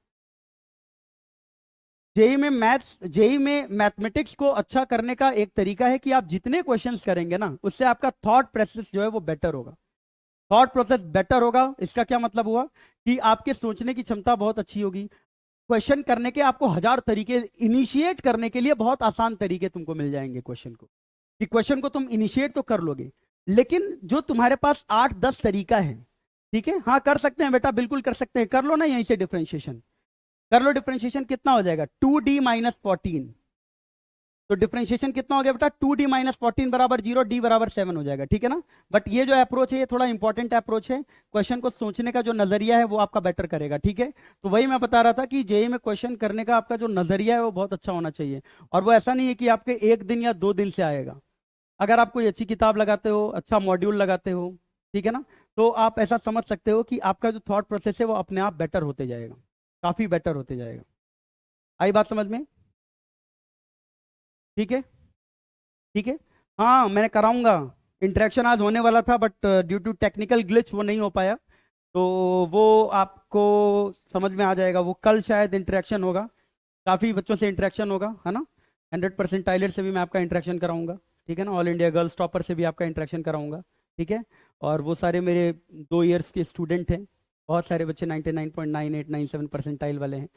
S1: जेई में मैथमेटिक्स को अच्छा करने का एक तरीका है कि आप जितने क्वेश्चंस करेंगे ना, उससे आपका थॉट प्रोसेस जो है वो बेटर होगा। थॉट प्रोसेस बेटर होगा, इसका क्या मतलब हुआ? कि आपके सोचने की क्षमता बहुत अच्छी होगी। क्वेश्चन करने के आपको 1000 तरीके, इनिशिएट करने के लिए बहुत आसान तरीके तुमको मिल जाएंगे क्वेश्चन को, कि क्वेश्चन को तुम इनिशिएट तो कर लोगे। लेकिन जो तुम्हारे पास 8-10 तरीका है, ठीक है, हाँ कर सकते हैं बेटा, बिल्कुल कर सकते हैं, कर लो ना यहीं से डिफरेंशिएशन। कर लो डिफरेंशिएशन, कितना हो जाएगा? 2D minus 14। तो डिफरेंशिएशन कितना हो गया बेटा? 2D माइनस 14 बराबर 0, D बराबर 7 हो जाएगा, ठीक है ना? बट ये जो अप्रोच है, ये थोड़ा इंपॉर्टेंट अप्रोच है। क्वेश्चन को सोचने का जो नजरिया है वो आपका बेटर करेगा, ठीक है? तो वही मैं बता रहा था कि जेई में क्वेश्चन करने का आपका जो नजरिया है वो बहुत अच्छा होना चाहिए, और वो ऐसा नहीं है कि आपके 1 दिन या 2 दिन से आएगा। अगर आप कोई अच्छी किताब लगाते हो, अच्छा मॉड्यूल लगाते हो, ठीक है ना, तो आप ऐसा समझ सकते हो कि आपका जो थॉट प्रोसेस है वो अपने आप बेटर होते जाएगा, काफी बेटर होते जाएगा। आई बात समझ में? ठीक है, ठीक है। हाँ मैंने कराऊंगा, इंटरेक्शन आज होने वाला था, but due to technical glitch वो नहीं हो पाया। तो वो आपको समझ में आ जाएगा, वो कल शायद इंटरेक्शन होगा, काफ़ी बच्चों से इंटरेक्शन होगा, है ना? 100% टाइलर से भी मैं आपका इंटरेक्शन कराऊंगा, ठीक है ना? ऑल इंडिया गर्ल्स टॉपर से भी आपका इंटरेक्शन कराऊंगा, ठीक है? और वो सारे मेरे 2 ईयर्स के स्टूडेंट हैं, बहुत सारे बच्चे 99.9897 परसेंटाइल वाले हैं,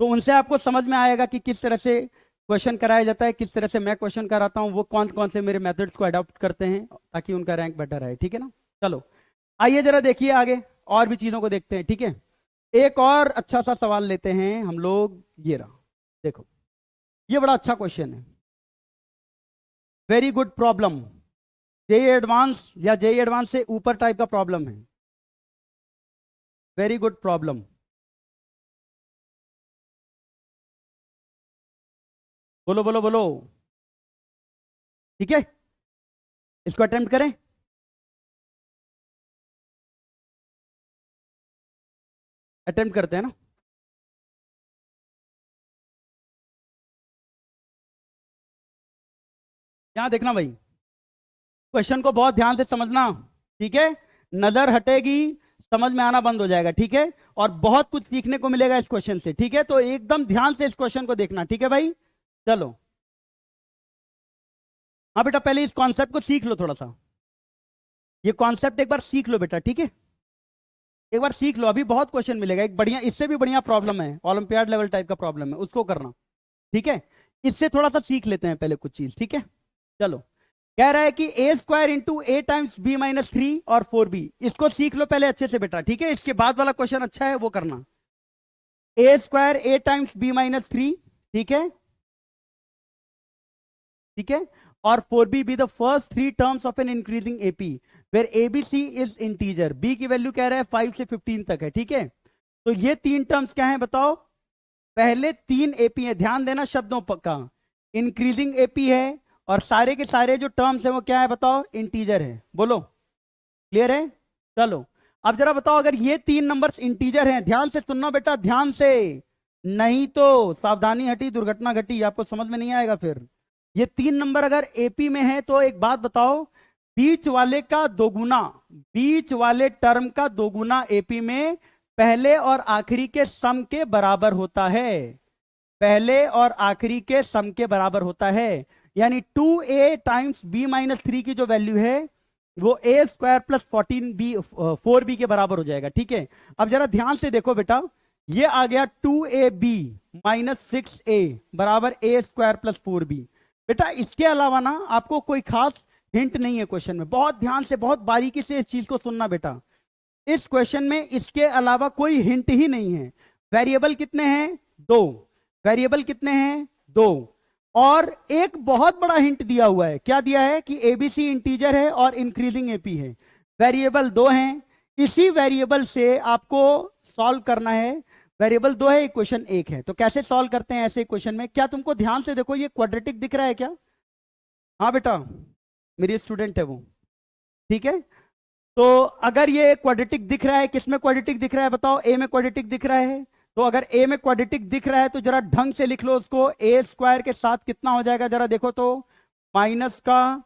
S1: तो उनसे आपको समझ में आएगा कि किस तरह से क्वेश्चन कराया जाता है, किस तरह से मैं क्वेश्चन कराता हूँ, वो कौन कौन से मेरे मेथड्स को अडॉप्ट करते हैं ताकि उनका रैंक बेटर आए। ठीक है ना, चलो आइए जरा देखिए आगे और भी चीजों को देखते हैं। ठीक है, एक और अच्छा सा सवाल लेते हैं हम लोग, ये रहा, देखो ये बड़ा अच्छा क्वेश्चन है, very good problem, JEE advance या जेईई एडवांस से ऊपर टाइप का प्रॉब्लम है, वेरी गुड प्रॉब्लम। बोलो बोलो बोलो, ठीक है, इसको अटेम्प्ट करें। अटेम्प्ट करते हैं ना, यहां देखना भाई, क्वेश्चन को बहुत ध्यान से समझना, ठीक है, नजर हटेगी समझ में आना बंद हो जाएगा। ठीक है, और बहुत कुछ सीखने को मिलेगा इस क्वेश्चन से। ठीक है, तो एकदम ध्यान से इस क्वेश्चन को देखना। ठीक है भाई, चलो हाँ बेटा, पहले इस कॉन्सेप्ट को सीख लो थोड़ा सा, ये कॉन्सेप्ट एक बार सीख लो बेटा। ठीक है, एक बार सीख लो, अभी बहुत क्वेश्चन मिलेगा, एक बढ़िया, इससे भी बढ़िया प्रॉब्लम है, ओलंपियाड लेवल टाइप का प्रॉब्लम है, उसको करना। ठीक है, इससे थोड़ा सा सीख लेते हैं पहले कुछ चीज। ठीक है, चलो कह रहा है कि ए स्क्वायर इंटू ए टाइम्स बी माइनस 3 और 4b, इसको सीख लो पहले अच्छे से बेटा। ठीक है, इसके बाद वाला क्वेश्चन अच्छा है, वो करना। A square A times B minus 3, ठीक है, ठीक है, और 4b be the first 3 terms of an increasing AP where ABC is integer, B की वैल्यू कह रहा है 5 से 15 तक है। ठीक है, तो ये 3 टर्म्स क्या है बताओ, पहले 3 एपी है, ध्यान देना शब्दों का, इंक्रीजिंग एपी है, और सारे के सारे जो टर्म्स है वो क्या है बताओ, इंटीजर है। बोलो क्लियर है, चलो अब जरा बताओ, अगर ये 3 नंबर्स इंटीजर हैं, ध्यान से सुनना बेटा, ध्यान से, नहीं तो सावधानी हटी दुर्घटना घटी, आपको समझ में नहीं आएगा फिर। ये 3 नंबर अगर एपी में है तो एक बात बताओ, बीच वाले का दोगुना, बीच वाले टर्म का दोगुना एपी में पहले और आखिरी के सम के बराबर होता है, पहले और आखिरी के सम के बराबर होता है, यानी 2a टाइम्स b माइनस 3 की जो वैल्यू है वो ए स्क्वायर प्लस 4b के बराबर हो जाएगा। ठीक है, अब जरा ध्यान से देखो बेटा, ये आ गया 2ab माइनस 6a बराबर ए स्क्वायर प्लस 4b। बेटा इसके अलावा ना आपको कोई खास हिंट नहीं है क्वेश्चन में, बहुत ध्यान से बहुत बारीकी से इस चीज को सुनना बेटा, इस क्वेश्चन में इसके अलावा कोई हिंट ही नहीं है। वेरिएबल कितने हैं, 2, वेरिएबल कितने हैं, 2, और एक बहुत बड़ा हिंट दिया हुआ है, क्या दिया है कि एबीसी इंटीजर है और इंक्रीजिंग एपी है, वेरिएबल 2 हैं, इसी वेरिएबल से आपको सॉल्व करना है, वेरिएबल 2 है, इक्वेशन 1 है, तो कैसे सॉल्व करते हैं ऐसे इक्वेशन में, क्या तुमको ध्यान से देखो ये क्वाड्रेटिक दिख रहा है क्या, हाँ बेटा मेरी स्टूडेंट है वो, ठीक है, तो अगर ये क्वाड्रेटिक दिख रहा है, किसमें क्वाड्रेटिक दिख रहा है बताओ, ए में क्वाड्रेटिक दिख रहा है, तो अगर ए में क्वाड्रेटिक दिख रहा है तो जरा ढंग से लिख लो उसको, ए स्क्वायर के साथ कितना हो जाएगा जरा देखो तो, माइनस का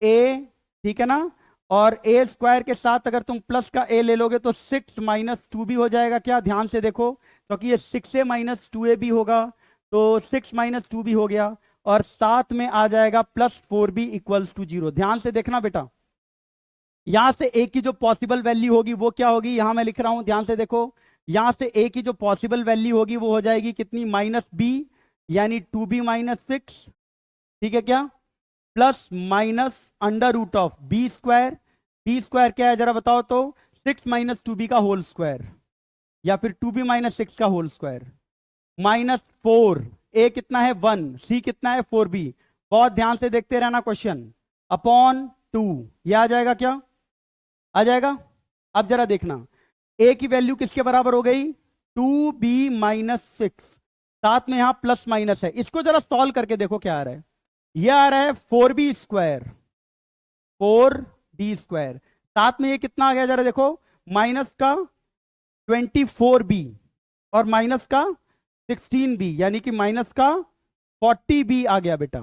S1: ए, ठीक है ना, और ए स्क्वायर के साथ अगर तुम प्लस का ए ले लोगे तो 6 माइनस 2 भी हो जाएगा क्या, ध्यान से देखो, क्योंकि ये 6a माइनस 2a भी होगा, तो 6 माइनस 2 भी हो गया, और साथ में आ जाएगा प्लस 4b इक्वल्स टू 0। ध्यान से देखना बेटा, यहां से ए की जो पॉसिबल वैल्यू होगी वो क्या होगी, यहां मैं लिख रहा हूं, ध्यान से देखो, यहां से ए की जो पॉसिबल वैल्यू होगी वो हो जाएगी कितनी, माइनस बी, यानी 2b माइनस 6, ठीक है क्या, plus minus under root of B square, B square क्या है जरा बताओ तो, 6 माइनस 2b का होल स्क्वायर, या फिर 2b माइनस 6 का होल स्क्वायर, माइनस 4, ए कितना है 1, सी कितना है 4b, बहुत ध्यान से देखते रहना क्वेश्चन, अपॉन 2, ये आ जाएगा क्या, आ जाएगा। अब जरा देखना, ए की वैल्यू किसके बराबर हो गई, 2b माइनस 6, साथ में यहां प्लस माइनस है, इसको जरा सॉल्व करके देखो क्या आ रहा है, यह आ रहा है 4b स्क्वायर, 4b स्क्वायर, साथ में ये कितना आ गया जरा देखो, माइनस का 24b और माइनस का 16b, यानी कि माइनस का 40b आ गया बेटा,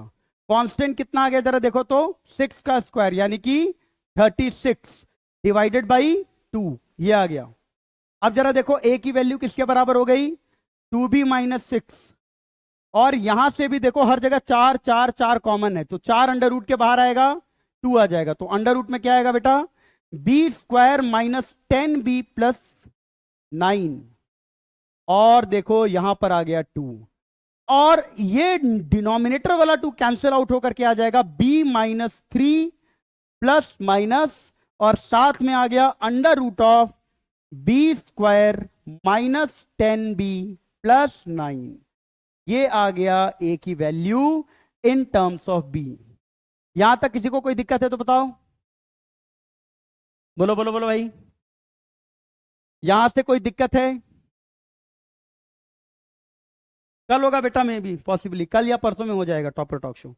S1: कांस्टेंट कितना आ गया जरा देखो तो, 6 का स्क्वायर यानी कि 36 डिवाइडेड बाई 2, ये आ गया। अब जरा देखो ए की वैल्यू किसके बराबर हो गई, 2b माइनस 6, और यहां से भी देखो हर जगह 4 4 4 कॉमन है, तो 4 अंडर रूट के बाहर आएगा 2 आ जाएगा, तो अंडर रूट में क्या आएगा बेटा, B square minus 10b plus 9, और देखो यहां पर आ गया 2, और ये डिनोमिनेटर वाला 2 कैंसिल आउट होकर के आ जाएगा b-3 प्लस माइनस, और साथ में आ गया under root of b² minus 10b plus 9। ये आ गया a की वैल्यू इन टर्म्स ऑफ b। यहां तक किसी को कोई दिक्कत है तो बताओ, बोलो बोलो बोलो भाई, यहां से कोई दिक्कत है? कल होगा बेटा, में भी पॉसिबली कल या परसों में हो जाएगा टॉपर टॉक शो।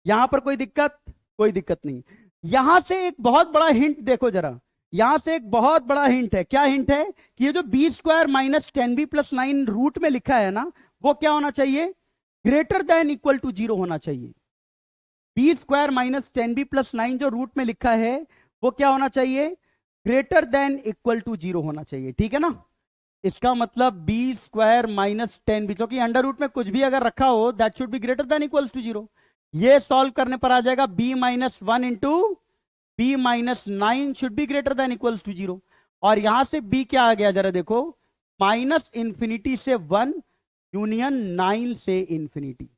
S1: यहां पर कोई दिक्कत? कोई दिक्कत नहीं। यहां से एक बहुत बड़ा हिंट देखो जरा, यहां से एक बहुत बड़ा हिंट है। क्या हिंट है? कि ये जो b² minus 10b plus 9 root में लिखा है ना, वो क्या होना चाहिए? ग्रेटर देन इक्वल टू 0 होना चाहिए। b² माइनस 10b प्लस 9 जो रूट में लिखा है वो क्या होना चाहिए? ग्रेटर देन इक्वल टू 0 होना चाहिए, ठीक है ना। इसका मतलब b² माइनस 10b, क्योंकि अंडर रूट में कुछ भी अगर रखा हो that should be greater than equal to 0। ये सॉल्व करने पर आ जाएगा b-1 into b-9 should be greater than equal to 0। और यहां से b क्या आ गया जरा देखो, -∞ से 1 यूनियन 9 से इंफिनिटी,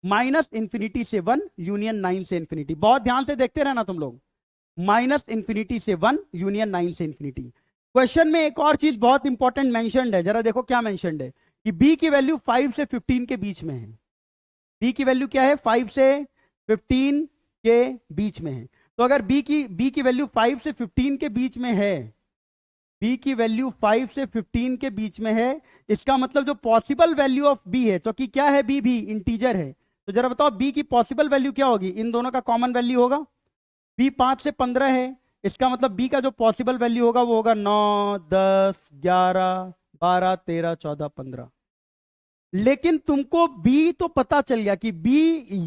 S1: -∞ से 1 यूनियन 9 से इंफिनिटी। बहुत ध्यान से देखते रहना तुम लोग, -∞ से 1 यूनियन 9 से इंफिनिटी। क्वेश्चन में एक और चीज बहुत इंपॉर्टेंट मेंशन्ड है, जरा देखो क्या मेंशन्ड है, कि b की वैल्यू 5 से 15 के बीच में है। b की वैल्यू क्या है? 5 से 15 के बीच में है। तो अगर b की वैल्यू 5 से 15 के बीच में है, b की वैल्यू 5 से 15 के बीच में है, इसका मतलब जो पॉसिबल वैल्यू ऑफ b है, तो कि क्या है b भी इंटीजर है, तो जरा बताओ b की पॉसिबल वैल्यू क्या होगी? इन दोनों का कॉमन वैल्यू होगा, b 5 से 15 है, इसका मतलब b का जो पॉसिबल वैल्यू होगा वो होगा 9, 10, 11, 12, 13, 14, 15। लेकिन तुमको b तो पता चल गया कि b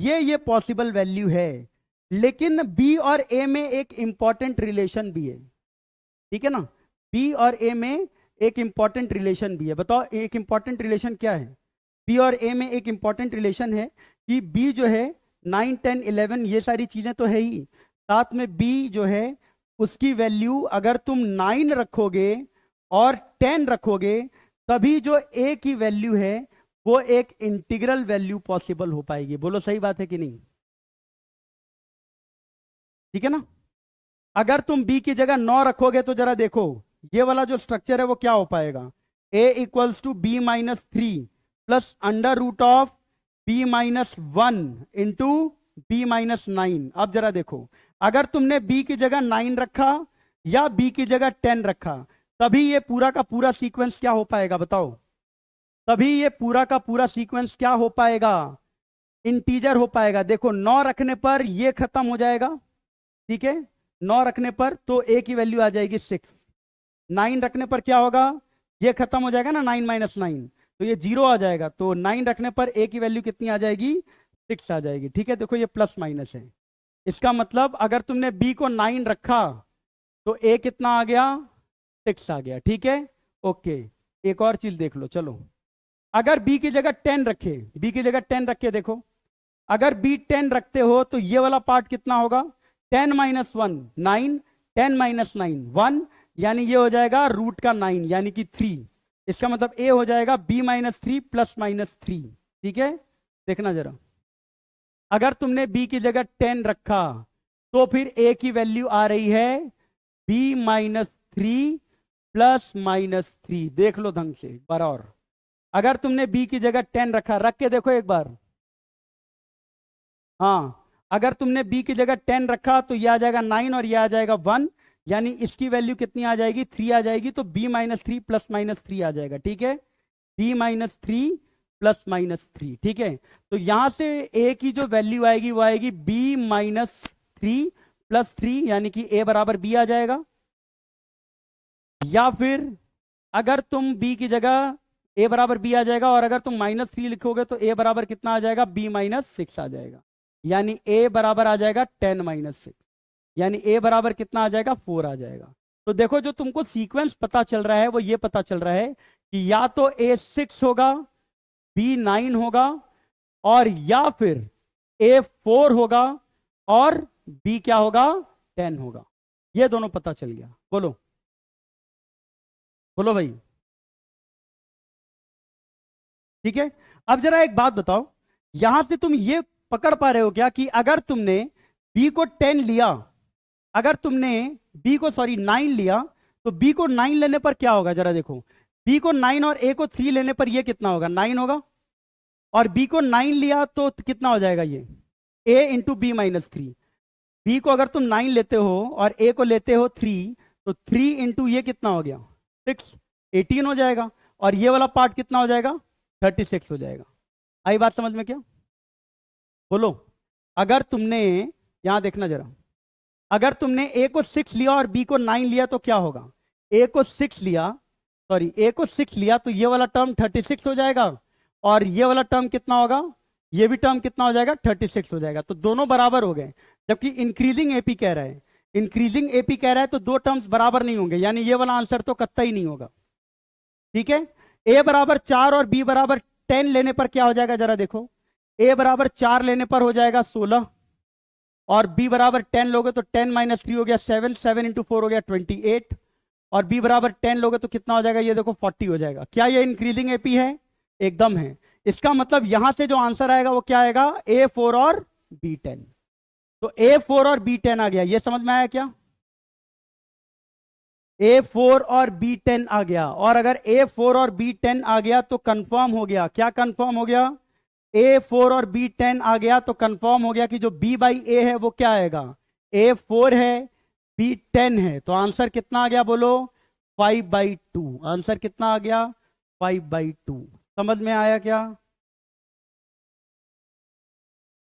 S1: ये पॉसिबल वैल्यू है, लेकिन b और a में एक इंपॉर्टेंट रिलेशन भी है, ठीक है ना। b और a में एक इंपॉर्टेंट रिलेशन भी है। बताओ एक इंपॉर्टेंट रिलेशन क्या है? b और a में एक इंपॉर्टेंट रिलेशन है कि b जो है 9, 10, 11 ये सारी चीजें तो है ही, साथ में b जो है उसकी वैल्यू अगर तुम 9 रखोगे और 10 रखोगे, तभी जो a की वैल्यू है वो एक इंटीग्रल वैल्यू पॉसिबल हो पाएगी। बोलो सही बात है कि नहीं? ठीक है ना। अगर तुम b की जगह 9 रखोगे तो जरा देखो ये वाला जो स्ट्रक्चर है वो क्या हो पाएगा, a equals to b-3 plus under root of b-1 into b-9। अब जरा देखो, अगर तुमने b की जगह 9 रखा या b की जगह 10 रखा, तभी ये पूरा का पूरा सीक्वेंस क्या हो पाएगा? बताओ, तभी ये पूरा का पूरा सीक्वेंस क्या हो पाएगा? इंटीजर हो पाएगा। देखो 9 रखने पर ये खत्म हो जाएगा, ठीक है, 9 रखने पर तो a की वैल्यू आ जाएगी 6, 9 रखने पर क्या होगा? ये खत्म हो जाएगा ना, 9 माइनस 9, तो ये 0 आ जाएगा, तो 9 रखने पर a की वैल्यू कितनी आ जाएगी? 6 आ जाएगी, ठीक है। देखो ये प्लस माइनस है, इसका मतलब अगर तुमने b को 9 रखा तो a कितना आ गया? 6 आ गया, ठीक है, ओके। एक और चीज देख लो, चलो अगर b की जगह 10 रखे, b की जगह 10 रखे, देखो अगर b 10 रखते हो तो ये वाला पार्ट कितना होगा? 10 माइनस 1 9, 10 माइनस 9 1, यानी ये हो जाएगा रूट का 9 यानी कि 3। इसका मतलब a हो जाएगा b-3 प्लस -3, ठीक है। देखना जरा, अगर तुमने b की जगह 10 रखा तो फिर a की वैल्यू आ रही है b-3 प्लस -3। देख लो ढंग से एक बार और, अगर तुमने b की जगह 10 रखा, रख के देखो एक बार, हाँ अगर तुमने b की जगह 10 रखा तो ये आ जाएगा 9 और ये आ जाएगा 1, यानी इसकी वैल्यू कितनी आ जाएगी? 3 आ जाएगी, तो b-3 प्लस -3 आ जाएगा, ठीक है, b-3 प्लस -3, ठीक है। तो यहां से a की जो वैल्यू आएगी वो आएगी b-3 प्लस 3, यानी कि a बराबर b आ जाएगा। या फिर अगर तुम b की जगह a बराबर b आ जाएगा, और अगर तुम -3 लिखोगे तो a बराबर कितना आ जाएगा? b-6 आ जाएगा, यानी a बराबर आ जाएगा 10-6, यानी a बराबर कितना आ जाएगा? 4 आ जाएगा। तो देखो जो तुमको सीक्वेंस पता चल रहा है वो ये पता चल रहा है कि या तो a 6 होगा, b 9 होगा, और या फिर a 4 होगा और b क्या होगा? 10 होगा। ये दोनों पता चल गया, बोलो। बोलो भाई। ठीक है, अब जरा एक बात बताओ, यहां से तुम ये पकड़ पा रहे हो क्या कि अगर तुमने बी को 10 लिया, अगर तुमने बी को सॉरी 9 लिया, तो बी को 9 लेने पर क्या होगा जरा देखो। बी को 9 और ए को 3 लेने पर ये कितना होगा, 9 होगा। और बी को 9 लिया तो कितना हो जाएगा ये, ए इंटू बी माइनस 3। बी को अगर तुम 9 लेते हो और ए को लेते हो 3, तो 3 इंटू ये कितना हो गया, 6, 18 हो जाएगा। और ये वाला पार्ट कितना हो जाएगा, 36 हो जाएगा। आई बात समझ में क्या? बोलो। अगर तुमने, यहां देखना जरा, अगर तुमने ए को 6 लिया और बी को 9 लिया तो क्या होगा, ए को 6 लिया, सॉरी ए को 6 लिया तो ये वाला टर्म 36 हो जाएगा, और ये वाला टर्म कितना होगा, ये भी टर्म कितना हो जाएगा, 36 हो जाएगा। तो दोनों बराबर हो गए। जबकि इंक्रीजिंग एपी कह रहा है, इंक्रीजिंग एपी कह रहा है, तो दो टर्म्स बराबर नहीं होंगे, यानी ये वाला आंसर तो कतई नहीं होगा। ठीक है, ए बराबर 4 और बी बराबर 10 लेने पर क्या हो जाएगा जरा देखो। ए बराबर 4 लेने पर हो जाएगा 16, और बी बराबर 10 लोगे तो 10 माइनस 3 हो गया 7, 7 इंटू 4 हो गया 28, और बी बराबर 10 लोगे तो कितना हो जाएगा, ये देखो 40 हो जाएगा। क्या ये इंक्रीजिंग एपी है? एकदम है। इसका मतलब यहां से जो आंसर आएगा वो क्या आएगा, A4 और B10। तो A4 और B10 आ गया, ये समझ में आया क्या? A4 और B10 आ गया, और अगर A4 और B10 आ गया तो कंफर्म हो गया। क्या कंफर्म हो गया? A4 और B10 आ गया तो कंफर्म हो गया कि जो B बाई A है वो क्या आएगा, A4 है, B10 है। तो आंसर कितना आ गया बोलो, 5/2। आंसर कितना आ गया, 5/2। समझ में आया क्या?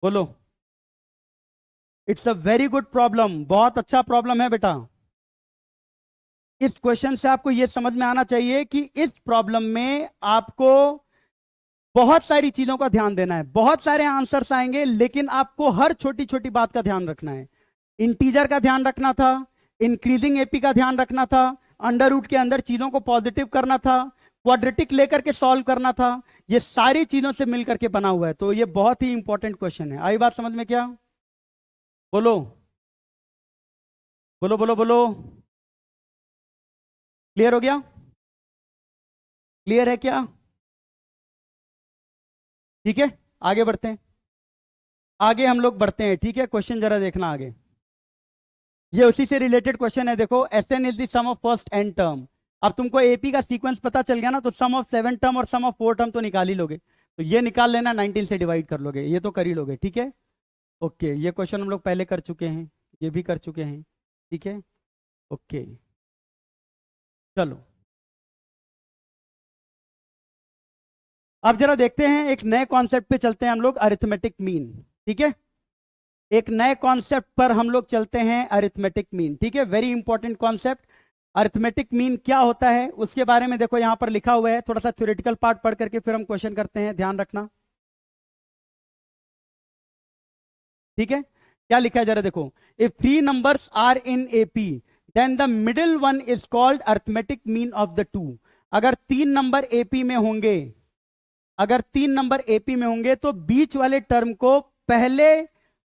S1: बोलो। It's a very good problem, बहुत अच्छा प्रॉब्लम है बेटा। इस क्वेश्चन से आपको यह समझ में आना चाहिए कि इस प्रॉब्लम में आपको बहुत सारी चीजों का ध्यान देना है। बहुत सारे आंसर्स आएंगे, लेकिन आपको हर छोटी छोटी बात का ध्यान रखना है। इंटीजर का ध्यान रखना था, इंक्रीजिंग एपी का ध्यान रखना था, अंडर रूट के अंदर चीजों को पॉजिटिव करना था, क्वाड्रेटिक लेकर के सॉल्व करना था। ये सारी चीजों से मिलकर के बना हुआ है, तो ये बहुत ही इंपॉर्टेंट क्वेश्चन है। आई बात समझ में क्या? बोलो बोलो बोलो बोलो। क्लियर हो गया? क्लियर है क्या? ठीक है, आगे बढ़ते हैं। आगे हम लोग बढ़ते हैं, ठीक है। क्वेश्चन जरा देखना आगे, ये उसी से रिलेटेड क्वेश्चन है। देखो, Sn is the sum of first n term. अब तुमको एपी का सीक्वेंस पता चल गया ना, तो सम ऑफ 7 टर्म और सम ऑफ 4 टर्म तो निकाल ही लोगे। तो ये निकाल लेना, 19 से डिवाइड कर लोगे, ये तो कर ही लोगे। ठीक है, ओके। ये क्वेश्चन हम लोग पहले कर चुके हैं, ये भी कर चुके हैं। ठीक है, ओके। चलो, अब जरा देखते हैं, एक नए कॉन्सेप्ट पे चलते हैं हम लोग, अरिथमेटिक मीन। ठीक है, एक नए कॉन्सेप्ट पर हम लोग चलते हैं, अरिथमेटिक मीन। ठीक है, very important concept. Arithmetic mean क्या होता है उसके बारे में देखो यहां पर लिखा हुआ है। थोड़ा सा थ्योरेटिकल पार्ट पढ़ करके फिर हम क्वेश्चन करते हैं, ध्यान रखना। ठीक है, क्या लिखा है जरा देखो। If 3 numbers are in AP, then the middle one is called arithmetic mean of the two. अगर 3 नंबर एपी में होंगे, अगर 3 नंबर एपी में होंगे, तो बीच वाले टर्म को पहले,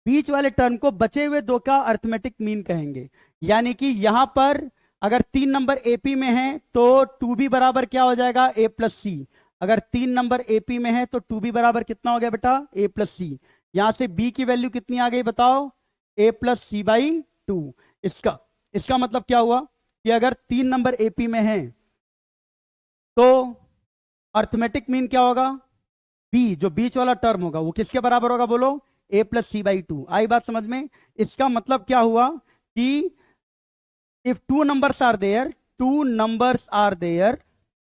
S1: बीच वाले टर्म को बचे हुए दो का अरिथमेटिक मीन कहेंगे। यानी कि यहां पर अगर 3 नंबर एपी में है तो 2b बराबर क्या हो जाएगा, a प्लस सी। अगर 3 नंबर एपी में है तो 2b बराबर कितना हो गया बेटा, a प्लस सी। यहां से b की वैल्यू कितनी आ गई बताओ, a प्लस सी बाई 2। इसका इसका मतलब क्या हुआ कि अगर 3 नंबर एपी में है तो अरिथमेटिक मीन क्या होगा, b जो बीच वाला टर्म होगा वो किसके बराबर होगा बोलो, a प्लस सी बाई 2। आई बात समझ में? इसका मतलब क्या हुआ कि if two numbers are there, two numbers are there,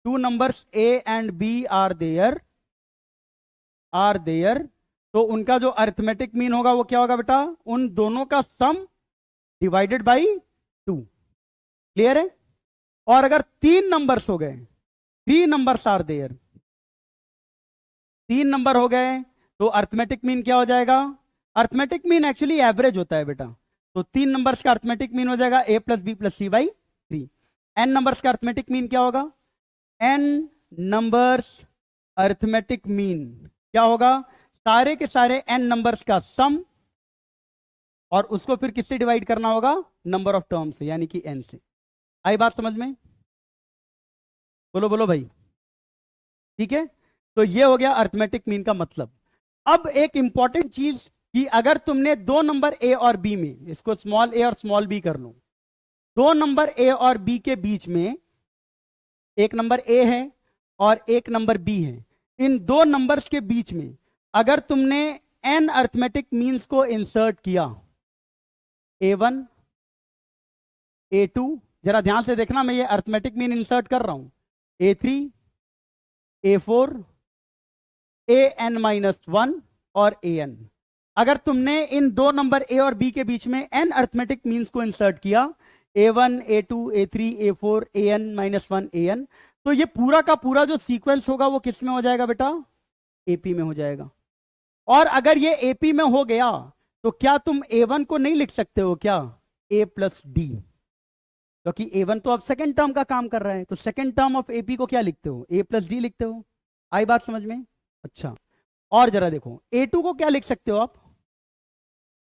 S1: two numbers a and b are there, तो उनका जो अरिथमेटिक मीन होगा वो क्या होगा बेटा, उन दोनों का सम डिवाइडेड बाई 2। क्लियर है? और अगर 3 नंबर्स हो गए, 3 नंबर्स आर देयर, 3 नंबर हो गए, तो अरिथमेटिक मीन क्या हो जाएगा? अरिथमेटिक मीन एक्चुअली एवरेज होता है बेटा। तो 3 नंबर्स का अरिथमेटिक मीन हो जाएगा a plus B plus C by 3। n numbers का अरिथमेटिक मीन क्या होगा, n नंबर्स अरिथमेटिक मीन क्या होगा, सारे के सारे n नंबर्स का सम, और उसको फिर किससे डिवाइड करना होगा, नंबर ऑफ टर्म से, यानी कि n से। आई बात समझ में? बोलो बोलो भाई, ठीक है। तो ये हो गया अर्थमेटिक मीन का मतलब। अब एक इंपॉर्टेंट चीज कि अगर तुमने दो नंबर ए और बी में, इसको स्मॉल ए और स्मॉल बी कर लो, दो नंबर ए और बी के बीच में एक नंबर ए है और एक नंबर बी है, इन दो नंबर्स के बीच में अगर तुमने एन अर्थमेटिक मीन्स को इंसर्ट किया, A1 A2, जरा ध्यान से देखना, मैं ये अर्थमेटिक मीन इंसर्ट कर रहा हूं, A3 A4 AN-1 और AN। अगर तुमने इन दो नंबर ए और बी के बीच में एन अर्थमेटिक मीन्स को इंसर्ट किया, A1 A2 A3 A4 AN-1 AN, तो ये पूरा का पूरा जो सीक्वेंस होगा वो किस में हो जाएगा बेटा, AP में हो जाएगा। और अगर ये AP में हो गया तो क्या तुम A1 को नहीं लिख सकते हो क्या, A प्लस डी, क्योंकि A1 तो अब सेकेंड टर्म का काम कर रहा है, तो सेकेंड टर्म ऑफ AP को क्या लिखते हो, A प्लस डी लिखते हो। आई बात समझ में? अच्छा, और जरा देखो A2 को क्या लिख सकते हो आप,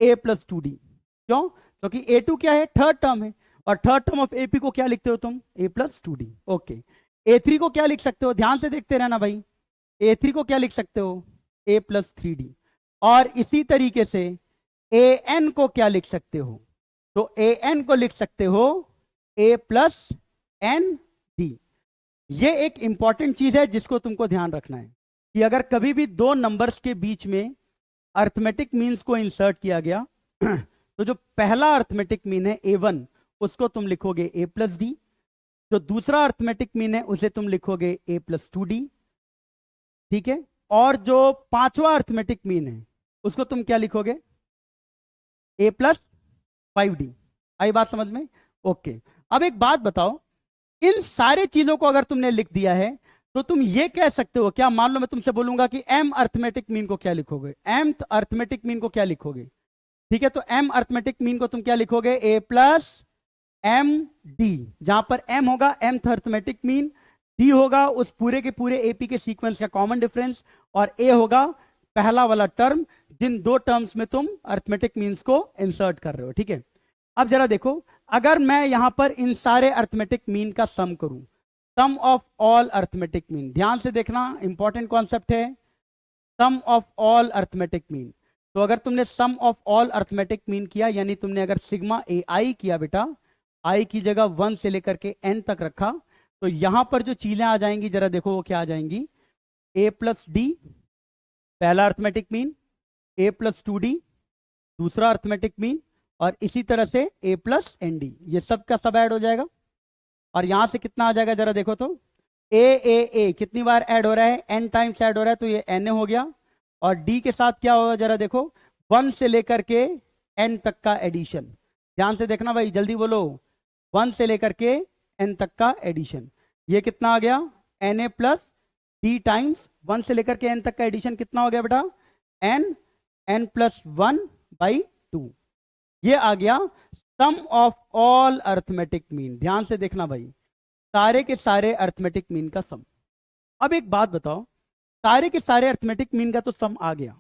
S1: A प्लस 2D। क्यों? क्योंकि A2 क्या है, थर्ड टर्म है, और थर्ड टर्म ऑफ AP को क्या लिखते हो तुम, A plus 2D। Okay, A3 को क्या लिख सकते हो, ध्यान से देखते रहना भाई, A3 को क्या लिख सकते हो, A प्लस 3D। और इसी तरीके से AN को क्या लिख सकते हो, तो AN को लिख सकते हो A प्लस एन डी। ये एक इंपॉर्टेंट चीज है जिसको तुमको ध्यान रखना है कि अगर कभी भी दो नंबर्स के बीच में अर्थमेटिक मीन्स को इंसर्ट किया गया तो जो पहला अर्थमेटिक मीन है A1 उसको तुम लिखोगे A प्लस डी, जो दूसरा अर्थमेटिक मीन है उसे तुम लिखोगे A प्लस 2D, ठीक है। और जो पांचवा अर्थमेटिक मीन है उसको तुम क्या लिखोगे, A प्लस 5D। आई बात समझ में? ओके, अब एक बात बताओ, इन सारे चीजों को अगर तुमने लिख दिया है तो तुम ये कह सकते हो क्या, मान लो मैं तुमसे बोलूंगा कि एम अर्थमेटिक मीन को क्या लिखोगे, एम अर्थमेटिक मीन को क्या लिखोगे, ठीक है। तो एम अर्थमेटिक मीन को तुम क्या लिखोगे, A प्लस एम डी, जहां पर एम होगा एमथ अर्थमेटिक मीन, डी होगा उस पूरे के पूरे एपी के सीक्वेंस का कॉमन डिफरेंस, और ए होगा पहला वाला टर्म जिन दो टर्म्स में तुम अर्थमेटिक मीन्स को इंसर्ट कर रहे हो, ठीक है। अब जरा देखो, अगर मैं यहां पर इन सारे अर्थमेटिक मीन का सम करूं, सम ऑफ ऑल अर्थमेटिक मीन, ध्यान से देखना इंपॉर्टेंट कॉन्सेप्ट है, सम ऑफ ऑल अर्थमेटिक मीन। तो अगर तुमने सम ऑफ ऑल अर्थमेटिक मीन किया, यानी तुमने अगर सिग्मा ए आई किया बेटा, आई की जगह 1 से लेकर के n तक रखा, तो यहां पर जो चीजें आ जाएंगी जरा देखो वो क्या आ जाएंगी, A प्लस डी पहला arithmetic mean, A plus 2D दूसरा अर्थमेटिक मीन, और इसी तरह से A प्लस एन डी, ये सब का सब ऐड हो जाएगा। और यहां से कितना आ जाएगा जरा देखो तो, ए कितनी बार ऐड हो रहा है, n टाइम्स ऐड हो रहा है, तो ये Na हो गया। और D के साथ क्या होगा जरा देखो, 1 से लेकर के n तक का एडिशन, ध्यान से देखना भाई, जल्दी बोलो, 1 से लेकर के n तक का एडिशन, ये कितना आ गया, Na प्लस डी टाइम्स 1 से लेकर के n तक का एडिशन कितना हो गया बेटा, n प्लस 1 बाई 2, ये आ गया सम ऑफ ऑल अर्थमेटिक मीन। ध्यान से देखना भाई, सारे के सारे अर्थमेटिक मीन का सम। अब एक बात बताओ, सारे के सारे अर्थमेटिक मीन का तो सम आ गया,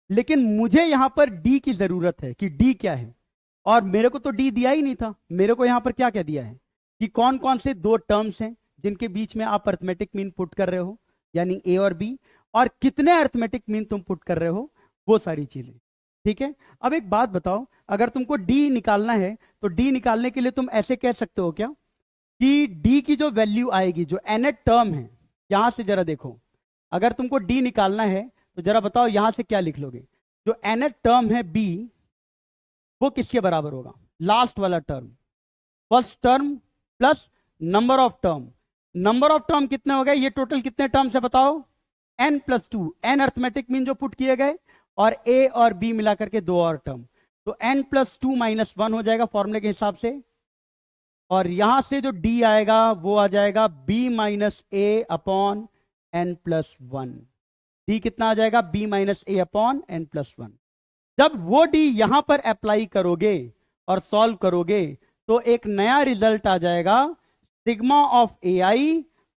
S1: लेकिन मुझे यहां पर डी की जरूरत है कि डी क्या है, और मेरे को तो डी दिया ही नहीं था, मेरे को यहां पर क्या क्या दिया है कि कौन कौन से दो टर्म्स हैं जिनके बीच में आप अर्थमेटिक मीन पुट कर रहे हो, यानी ए और बी, और कितने अर्थमेटिक मीन तुम पुट कर रहे हो, वो सारी चीजें, ठीक है। अब एक बात बताओ, अगर तुमको डी निकालना है तो डी निकालने के लिए तुम ऐसे कह सकते हो क्या कि डी की जो वैल्यू आएगी, जो nth टर्म है, यहां से जरा देखो, अगर तुमको डी निकालना है तो जरा बताओ यहां से क्या लिख लोगे, जो nth टर्म है बी, वो किसके बराबर होगा, लास्ट वाला term, first term plus number of term. Number of term कितने हो गए, ये टोटल कितने टर्म है बताओ, n plus 2, n arithmetic mean जो पुट किए गए, और a और b मिलाकर के दो और टर्म, तो n प्लस 2 माइनस 1 हो जाएगा फॉर्मूले के हिसाब से, और यहां से जो d आएगा वो आ जाएगा b माइनस ए अपॉन एन प्लस 1। डी कितना आ जाएगा, b माइनस ए अपॉन एन प्लस 1। जब वो d यहां पर अप्लाई करोगे और सॉल्व करोगे तो एक नया रिजल्ट आ जाएगा, सिग्मा ऑफ ए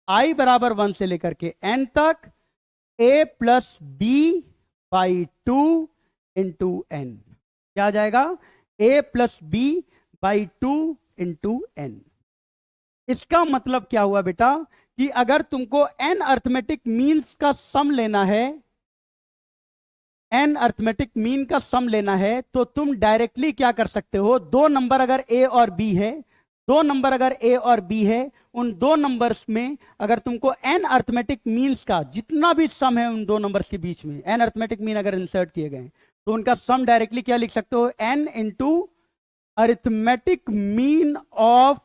S1: आई बराबर 1 से लेकर के n तक, a plus B by 2 into N, क्या आ जाएगा, a plus B by 2 into N. इसका मतलब क्या हुआ बेटा कि अगर तुमको एन अर्थमेटिक मीन्स का सम लेना है, एन अर्थमेटिक मीन का सम लेना है, तो तुम डायरेक्टली क्या कर सकते हो, दो नंबर अगर ए और बी है, दो नंबर अगर ए और बी है, उन दो नंबर्स में अगर तुमको एन अर्थमेटिक मीन्स का जितना भी सम है उन दो नंबर्स के बीच में एन अर्थमेटिक मीन अगर इंसर्ट किए गए तो उनका सम डायरेक्टली क्या लिख सकते हो, N into arithmetic mean of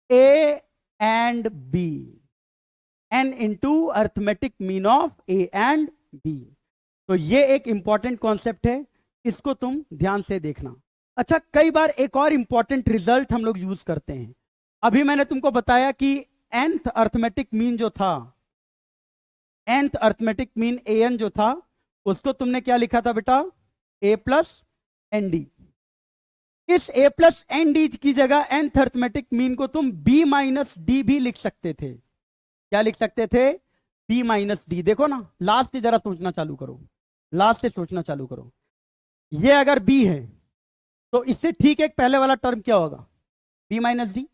S1: A and B, N into arithmetic mean of A and B. तो ये एक इंपॉर्टेंट कॉन्सेप्ट है, इसको तुम ध्यान से देखना। अच्छा, कई बार एक और इंपॉर्टेंट रिजल्ट हम लोग यूज करते हैं। अभी मैंने तुमको बताया कि nth अर्थमेटिक मीन जो था, nth अर्थमेटिक मीन an जो था, उसको तुमने क्या लिखा था बेटा, a प्लस एन डी। इस a प्लस एन डी की जगह nth अर्थमेटिक मीन को तुम b माइनस डी भी लिख सकते थे। क्या लिख सकते थे, b माइनस डी। देखो ना, लास्ट से जरा सोचना चालू करो, लास्ट से सोचना चालू करो। ये अगर b है तो इससे ठीक एक पहले वाला टर्म क्या होगा, b माइनस डी।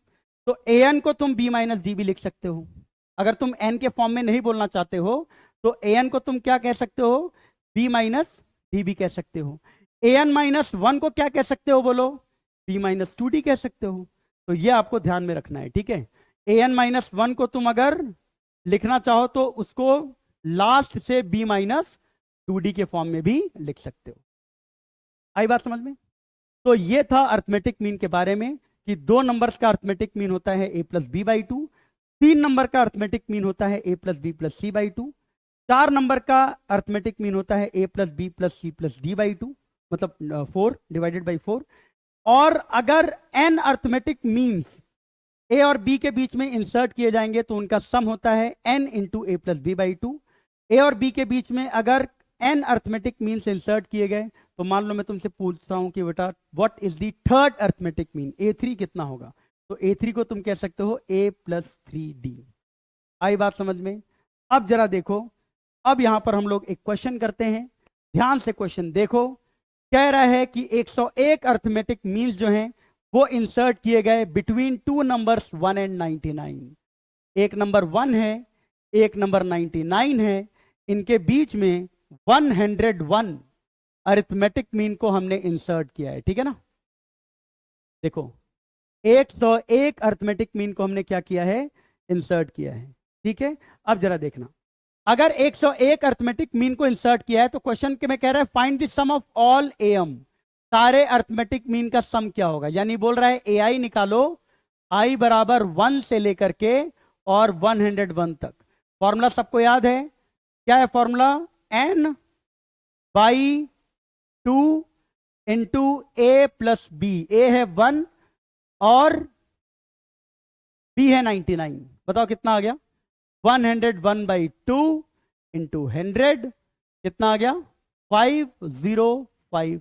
S1: तो an को तुम b माइनस डी भी लिख सकते हो। अगर तुम n के फॉर्म में नहीं बोलना चाहते हो तो an को तुम क्या कह सकते हो, b माइनस डी भी कह सकते हो। an माइनस वन को क्या कह सकते हो, बोलो, b माइनस टू डी कह सकते हो। तो ये आपको ध्यान में रखना है, ठीक है। an माइनस वन को तुम अगर लिखना चाहो तो उसको लास्ट से b माइनस टू डी के फॉर्म में भी लिख सकते हो। आई बात समझ में। तो ये था अर्थमेटिक मीन के बारे में कि दो नंबर्स का अर्थमेटिक मीन होता है a plus B by two, तीन नंबर का अर्थमेटिक मीन होता है a plus B plus C by two, चार नंबर का अर्थमेटिक मीन होता है a plus B plus C plus D by two, मतलब 4 डिवाइडेड बाई 4। और अगर n अर्थमेटिक मीन्स a और b के बीच में इंसर्ट किए जाएंगे तो उनका सम होता है n into A plus B by two. A और b के बीच में अगर n अर्थमेटिक मीन्स इंसर्ट किए गए तो मान लो मैं तुमसे पूछता हूं कि बेटा what is the third arithmetic mean, a3 कितना होगा, तो a3 को तुम कह सकते हो a प्लस थ्री डी। आई बात समझ में। अब जरा देखो, अब यहां पर हम लोग एक क्वेश्चन करते हैं, ध्यान से क्वेश्चन देखो। कह रहा है कि 101 अर्थमेटिक मीन्स जो हैं वो इंसर्ट किए गए बिटवीन टू नंबर्स 1 एंड 99। एक नंबर 1 है, एक नंबर 99 है, इनके बीच में 101 अरिथमेटिक मीन को हमने इंसर्ट किया है, ठीक है ना। देखो 101 अरिथमेटिक मीन को हमने क्या किया है, इंसर्ट किया है, ठीक है। अब जरा देखना, अगर 101 अरिथमेटिक मीन को इंसर्ट किया है तो क्वेश्चन के में कह रहा है find the sum of all M, सारे अरिथमेटिक मीन का सम क्या होगा। यानी बोल रहा है ए आई निकालो, आई बराबर 1 से लेकर के और 101 तक। फॉर्मूला सबको याद है, क्या है formula, n by 2 into A plus B. A है 1 और बी है 99। बताओ कितना आ गया, 101 बाई 2 इंटू 100 कितना आ गया, 5050।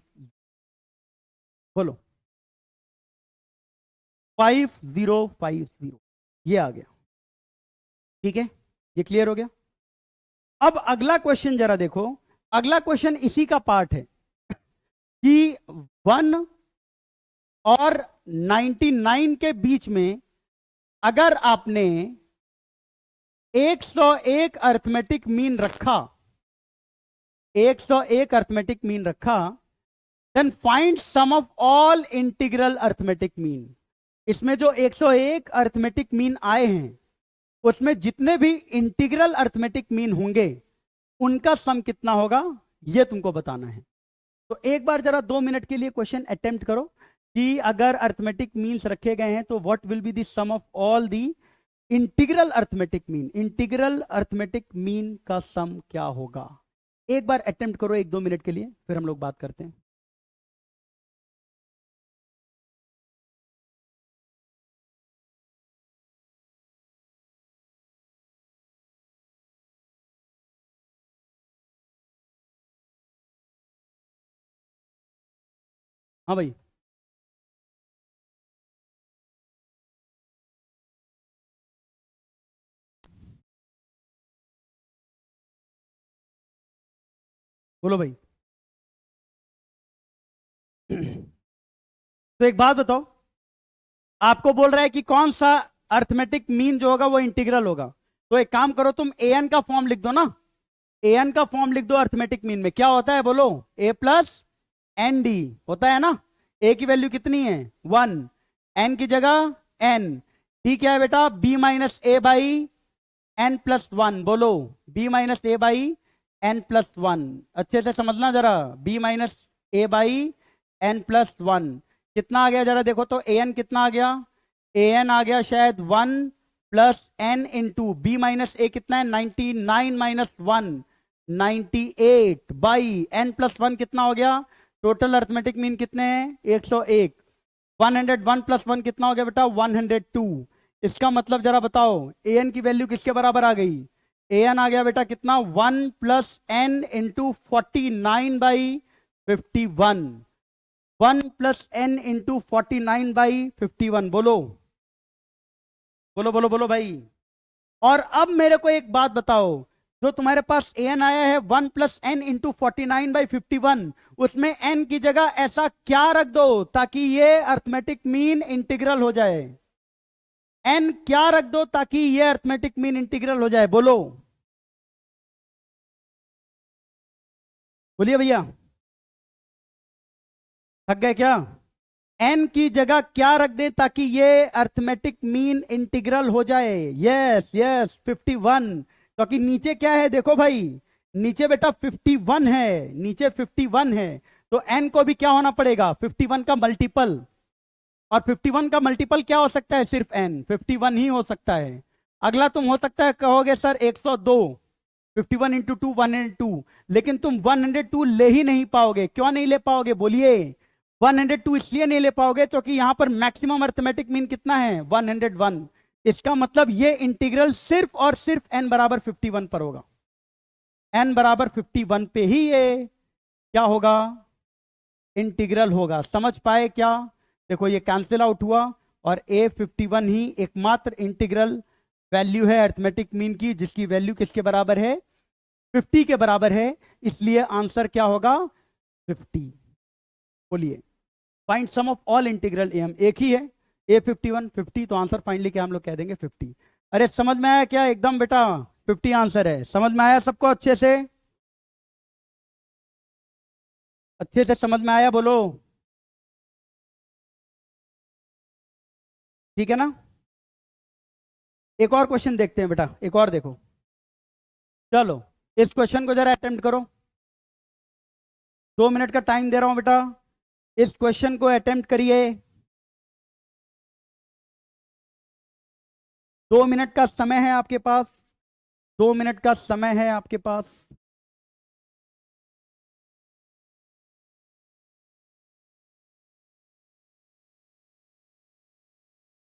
S1: बोलो 5050, ये आ गया, ठीक है। ये क्लियर हो गया। अब अगला क्वेश्चन जरा देखो, अगला क्वेश्चन इसी का पार्ट है कि 1 और 99 के बीच में अगर आपने 101 अरिथमेटिक मीन रखा, 101 अरिथमेटिक मीन रखा, then find sum of all integral arithmetic mean. इसमें जो 101 अरिथमेटिक मीन आए हैं उसमें जितने भी इंटीग्रल अरिथमेटिक मीन होंगे उनका सम कितना होगा, यह तुमको बताना है। तो एक बार जरा 2 मिनट के लिए क्वेश्चन अटेम्प्ट करो कि अगर अरिथमेटिक मीन्स रखे गए हैं तो what will be the sum of all the integral arithmetic mean, integral arithmetic mean का सम क्या होगा। एक बार अटेम्प्ट करो 1-2 मिनट के लिए, फिर हम लोग बात करते हैं। हाँ भाई, बोलो भाई। तो एक बात बताओ, आपको बोल रहा है कि कौन सा अरिथमेटिक मीन जो होगा वो इंटीग्रल होगा, तो एक काम करो, तुम an का फॉर्म लिख दो ना, an का फॉर्म लिख दो अर्थमेटिक मीन में। क्या होता है बोलो? a प्लस एन डी होता है ना। a की वैल्यू कितनी है? 1, n की जगह n, d क्या है बेटा? b minus A by N plus 1। बोलो, b minus A by N plus 1। अच्छे से समझना जरा, b minus A by N plus 1 कितना आ गया जरा देखो तो। an कितना आ गया? an आ गया शायद 1 plus n into B minus A कितना है? 99 माइनस 1 98 बाई n प्लस 1 कितना हो गया? टोटल अर्थमेटिक मीन कितने हैं? 101। 101 प्लस 1 कितना हो गया बेटा? 102। इसका मतलब जरा बताओ an की वैल्यू किसके बराबर आ गई? an आ गया बेटा कितना? 1 plus n into 49 by 51। 1 plus n into 49 by 51। बोलो बोलो बोलो बोलो भाई। और अब मेरे को एक बात बताओ, जो तुम्हारे पास an आया है 1 प्लस एन इंटू 49 बाई 51, उसमें n की जगह ऐसा क्या रख दो ताकि ये अर्थमेटिक मीन इंटीग्रल हो जाए? n क्या रख दो ताकि ये अर्थमेटिक मीन इंटीग्रल हो जाए? बोलो बोलिए भैया, थक गए क्या? n की जगह क्या रख दे ताकि ये अर्थमेटिक मीन इंटीग्रल हो जाए? Yes yes 51। क्योंकि नीचे क्या है देखो भाई, नीचे बेटा 51 है, नीचे 51 है, तो n को भी क्या होना पड़ेगा? 51 का मल्टीपल। और 51 का मल्टीपल क्या हो सकता है? सिर्फ n, 51 ही हो सकता है। अगला तुम हो सकता है कहोगे सर 102, 51 इंटू 2 102, लेकिन तुम 102 ले ही नहीं पाओगे। क्यों नहीं ले पाओगे बोलिए? 102 इसलिए नहीं ले पाओगे क्योंकि यहां पर मैक्सिमम अर्थमेटिक मीन कितना है? 101। इसका मतलब ये इंटीग्रल सिर्फ और सिर्फ n बराबर 51 पर होगा। n बराबर 51 पे ही ये क्या होगा? इंटीग्रल होगा। समझ पाए क्या? देखो ये कैंसिल आउट हुआ और a51 ही एकमात्र इंटीग्रल वैल्यू है अर्थमेटिक मीन की, जिसकी वैल्यू किसके बराबर है? 50 के बराबर है। इसलिए आंसर क्या होगा? 50। बोलिए, find sum of all integral am, एक ही है a51 50, तो आंसर फाइनली क्या हम लोग कह देंगे? 50। अरे समझ में आया क्या? एकदम बेटा 50 आंसर है। समझ में आया सबको? अच्छे से अच्छे से समझ में आया? बोलो ठीक है ना। एक और क्वेश्चन देखते हैं बेटा, एक और देखो। चलो इस क्वेश्चन को जरा अटेम्प्ट करो, 2 मिनट का टाइम दे रहा हूं बेटा, इस क्वेश्चन को अटेम्प्ट करिए। 2 मिनट का समय है आपके पास, 2 मिनट का समय है आपके पास।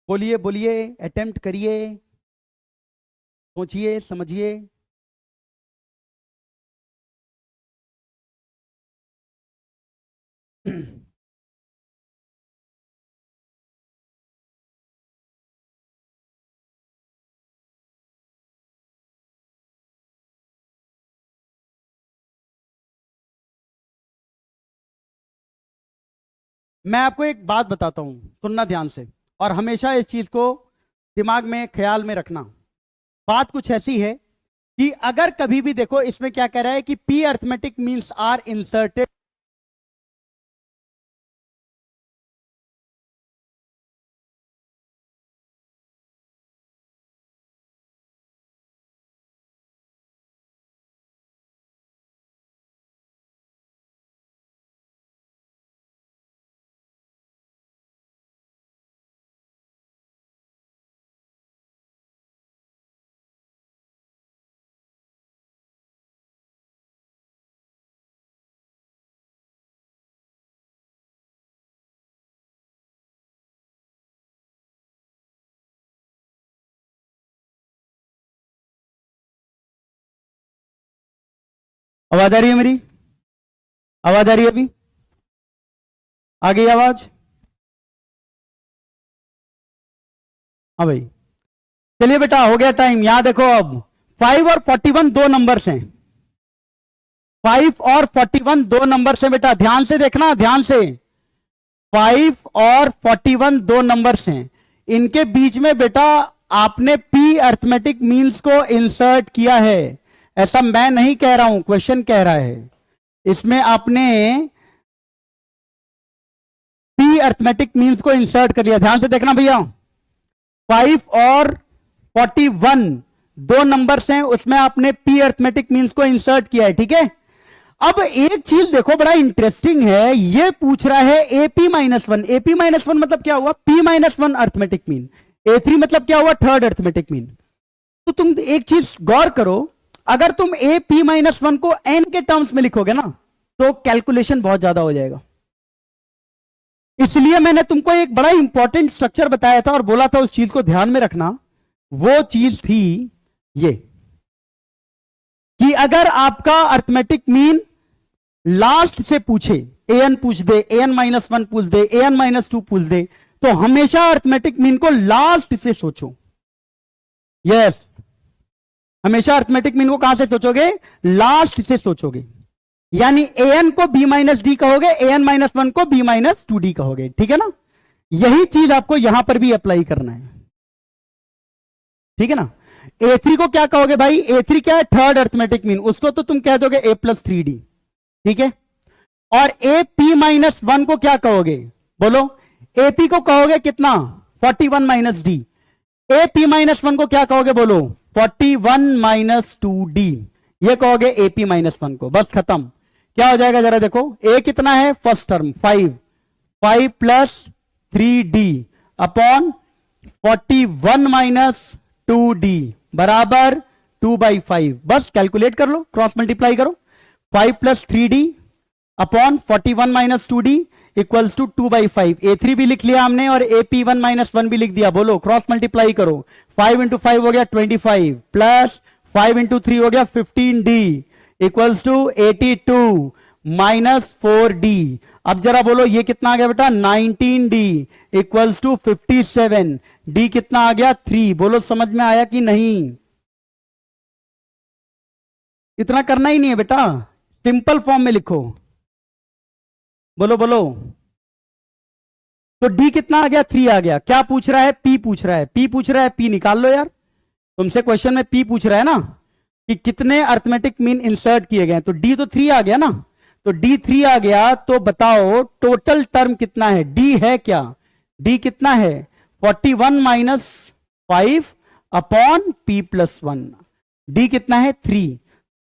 S1: बोलिए बोलिए, अटेम्प्ट करिए, सोचिए समझिए। मैं आपको एक बात बताता हूं, सुनना ध्यान से, और हमेशा इस चीज को दिमाग में ख्याल में रखना। बात कुछ ऐसी है कि अगर कभी भी देखो, इसमें क्या कह रहा है कि p arithmetic means are inserted. आवाज आ रही है मेरी? आवाज आ रही है? अभी आ गई आवाज? हाँ भाई, चलिए बेटा हो गया टाइम। यहां देखो, अब 5 और 41 दो नंबर्स हैं। 5 और 41 दो नंबर्स हैं बेटा, ध्यान से देखना, ध्यान से। 5 और 41 दो नंबर्स हैं, इनके बीच में बेटा आपने पी अर्थमेटिक मीन्स को इंसर्ट किया है, ऐसा मैं नहीं कह रहा हूं, क्वेश्चन कह रहा है। इसमें आपने पी अर्थमेटिक मीन्स को इंसर्ट कर लिया। ध्यान से देखना भैया, 5 और 41 दो नंबर्स हैं, उसमें आपने पी अर्थमेटिक मीन्स को इंसर्ट किया है, ठीक है। अब एक चीज देखो, बड़ा इंटरेस्टिंग है, ये पूछ रहा है AP minus one. AP minus one मतलब क्या हुआ? P minus one arithmetic mean. A3 मतलब क्या हुआ? Third arithmetic mean. तो तुम एक चीज गौर करो, अगर तुम ए पी माइनस वन को एन के टर्म्स में लिखोगे ना, तो कैलकुलेशन बहुत ज्यादा हो जाएगा। इसलिए मैंने तुमको एक बड़ा इंपॉर्टेंट स्ट्रक्चर बताया था और बोला था उस चीज को ध्यान में रखना। वो चीज थी ये कि अगर आपका अर्थमेटिक मीन लास्ट से पूछे, एन पूछ दे, एन माइनस वन पूछ दे, एन माइनस टू पूछ दे, तो हमेशा अर्थमेटिक मीन को लास्ट से सोचो। यस, हमेशा अर्थमेटिक मीन को कहां से सोचोगे? लास्ट से सोचोगे। यानी एन को बी माइनस डी कहोगे, एन माइनस वन को बी माइनस टू डी कहोगे, ठीक है ना। यही चीज आपको यहां पर भी अप्लाई करना है, ठीक है ना। ए3 को क्या कहोगे भाई? ए3 क्या है? थर्ड अर्थमेटिक मीन, उसको तो तुम कह दोगे ए प्लस थ्री डी, ठीक है। और ए पी माइनस वन को क्या कहोगे? बोलो। एपी को कहोगे कितना? 41 minus D. A P minus one को क्या कहोगे? बोलो। 41 माइनस टू डी, ये कहोगे एपी माइनस वन को। बस खत्म। क्या हो जाएगा जरा देखो, ए कितना है? First term 5, 5 plus 3d upon 41 minus 2d बराबर 2/5। बस कैलकुलेट कर लो, क्रॉस मल्टीप्लाई करो। 5 plus 3d upon 41 minus 2d equals to 2/5। ए3 भी लिख लिया हमने और AP1 माइनस 1 भी लिख दिया। बोलो, क्रॉस मल्टीप्लाई करो। 5 इंटू 5 हो गया 25 प्लस 5 इंटू 3 हो गया 15d equals to 82 minus 4d। अब जरा बोलो ये कितना आ गया बेटा? 19d equals to 57। d कितना आ गया? 3। बोलो समझ में आया कि नहीं? इतना करना ही नहीं है बेटा, सिंपल फॉर्म में लिखो। बोलो बोलो। तो d कितना आ गया? 3 आ गया। क्या पूछ रहा है? p पूछ रहा है। p पूछ रहा है, p निकाल लो यार। तुमसे क्वेश्चन में p पूछ रहा है ना कि कितने अर्थमेटिक मीन इंसर्ट किए गए, तो d तो 3 आ गया ना। तो d 3 आ गया, तो बताओ टोटल टर्म कितना है? d है क्या? d कितना है? 41 minus 5 upon p plus 1। d कितना है? 3।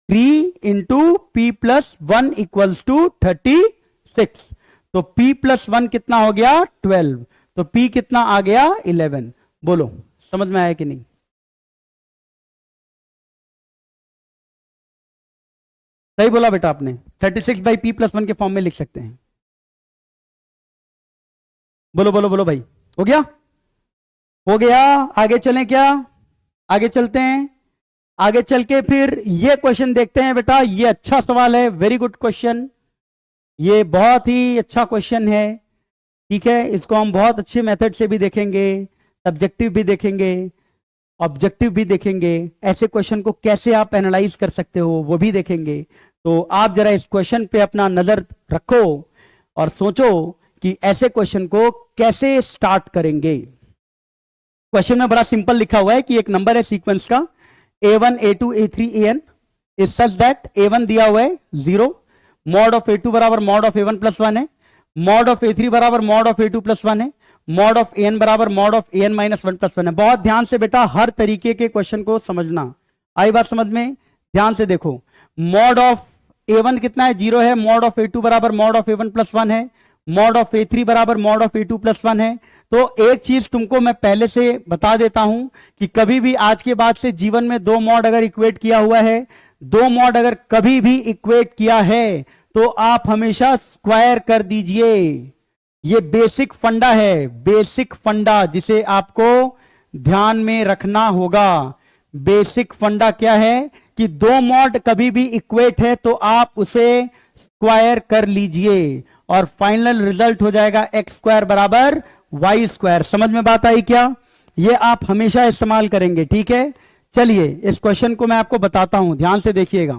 S1: 3 into p plus 1 equals to 36। तो p प्लस 1 कितना हो गया? 12। तो p कितना आ गया? 11। बोलो समझ में आया कि नहीं? सही बोला बेटा आपने। 36 बाई p प्लस 1 के फॉर्म में लिख सकते हैं। बोलो बोलो बोलो भाई, हो गया? हो गया। आगे चलें क्या? आगे चलते हैं। आगे चल के फिर ये क्वेश्चन देखते हैं बेटा। ये अच्छा सवाल है, वेरी गुड क्वेश्चन। ये बहुत ही अच्छा क्वेश्चन है, ठीक है। इसको हम बहुत अच्छे मेथड से भी देखेंगे, सब्जेक्टिव भी देखेंगे, ऑब्जेक्टिव भी देखेंगे। ऐसे क्वेश्चन को कैसे आप एनालाइज कर सकते हो वो भी देखेंगे। तो आप जरा इस क्वेश्चन पे अपना नजर रखो और सोचो कि ऐसे क्वेश्चन को कैसे स्टार्ट करेंगे। क्वेश्चन में बड़ा सिंपल लिखा हुआ है कि एक नंबर है सीक्वेंस का a1 a2 a3 an is such that a1 दिया हुआ है 0, मॉड ऑफ a2 बराबर मॉड ऑफ a1 प्लस 1 है, मॉड ऑफ a3 बराबर मॉड ऑफ a2 प्लस 1 है, मॉड ऑफ an बराबर mod of an minus 1 plus 1 है। बहुत ध्यान से बेटा हर तरीके के क्वेश्चन को समझना। आई बात समझ में? ध्यान से देखो। मॉड ऑफ a1 कितना है? 0 है। मॉड ऑफ a2 बराबर मॉड ऑफ a1 प्लस 1 है। मॉड ऑफ a3 बराबर मॉड ऑफ a2 प्लस 1 है। तो एक चीज तुमको मैं पहले से बता देता हूं कि कभी भी आज के बाद से जीवन में दो मॉड अगर इक्वेट किया हुआ है, दो मॉड अगर कभी भी इक्वेट किया है, तो आप हमेशा स्क्वायर कर दीजिए। ये बेसिक फंडा है, बेसिक फंडा जिसे आपको ध्यान में रखना होगा। बेसिक फंडा क्या है कि दो मॉड कभी भी इक्वेट है तो आप उसे स्क्वायर कर लीजिए और फाइनल रिजल्ट हो जाएगा एक्स स्क्वायर बराबर वाई स्क्वायर। समझ में बात आई क्या? ये आप हमेशा इस्तेमाल करेंगे, ठीक है। चलिए इस क्वेश्चन को मैं आपको बताता हूं, ध्यान से देखिएगा।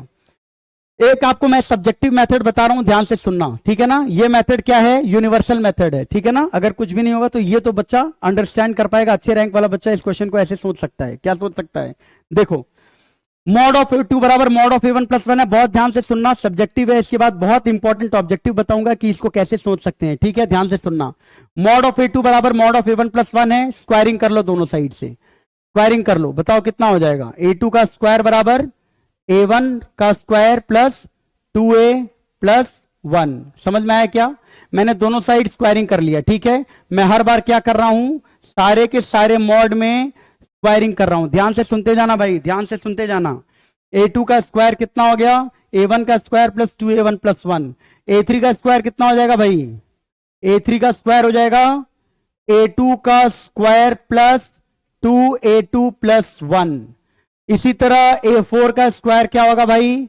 S1: एक आपको मैं सब्जेक्टिव मेथड बता रहा हूं, ध्यान से सुनना, ठीक है ना। ये मेथड क्या है, यूनिवर्सल मेथड है, ठीक है ना। अगर कुछ भी नहीं होगा तो ये तो बच्चा अंडरस्टैंड कर पाएगा, अच्छे रैंक वाला बच्चा इस क्वेश्चन को ऐसे सोच सकता है। क्या सोच सकता है, देखो मॉड ऑफ A2 बराबर मॉड ऑफ A1 प्लस 1 है। बहुत ध्यान से सुनना, सब्जेक्टिव है, इसके बाद बहुत इंपॉर्टेंट ऑब्जेक्टिव बताऊंगा कि इसको कैसे सोच सकते हैं, ठीक है। ध्यान से सुनना, मॉड ऑफ A2 बराबर मॉड ऑफ A1 प्लस 1 है। स्क्वायरिंग कर लो दोनों साइड से, स्क्वायरिंग कर लो, बताओ कितना हो जाएगा। A2 का स्क्वायर बराबर A1 का स्क्वायर प्लस 2A प्लस 1। समझ में आया क्या, मैंने दोनों साइड स्क्वायरिंग कर लिया, ठीक है। मैं हर बार क्या कर रहा हूं, सारे के सारे मॉड में स्क्वायरिंग कर रहा हूं। ध्यान से सुनते जाना भाई, ध्यान से सुनते जाना। A2 का स्क्वायर कितना हो गया, A1 का square plus 2A1 plus 1। A3 का स्क्वायर कितना हो जाएगा भाई, A3 का स्क्वायर हो जाएगा A2 का स्क्वायर प्लस 2A2 प्लस 1। इसी तरह A4 का स्क्वायर क्या होगा भाई,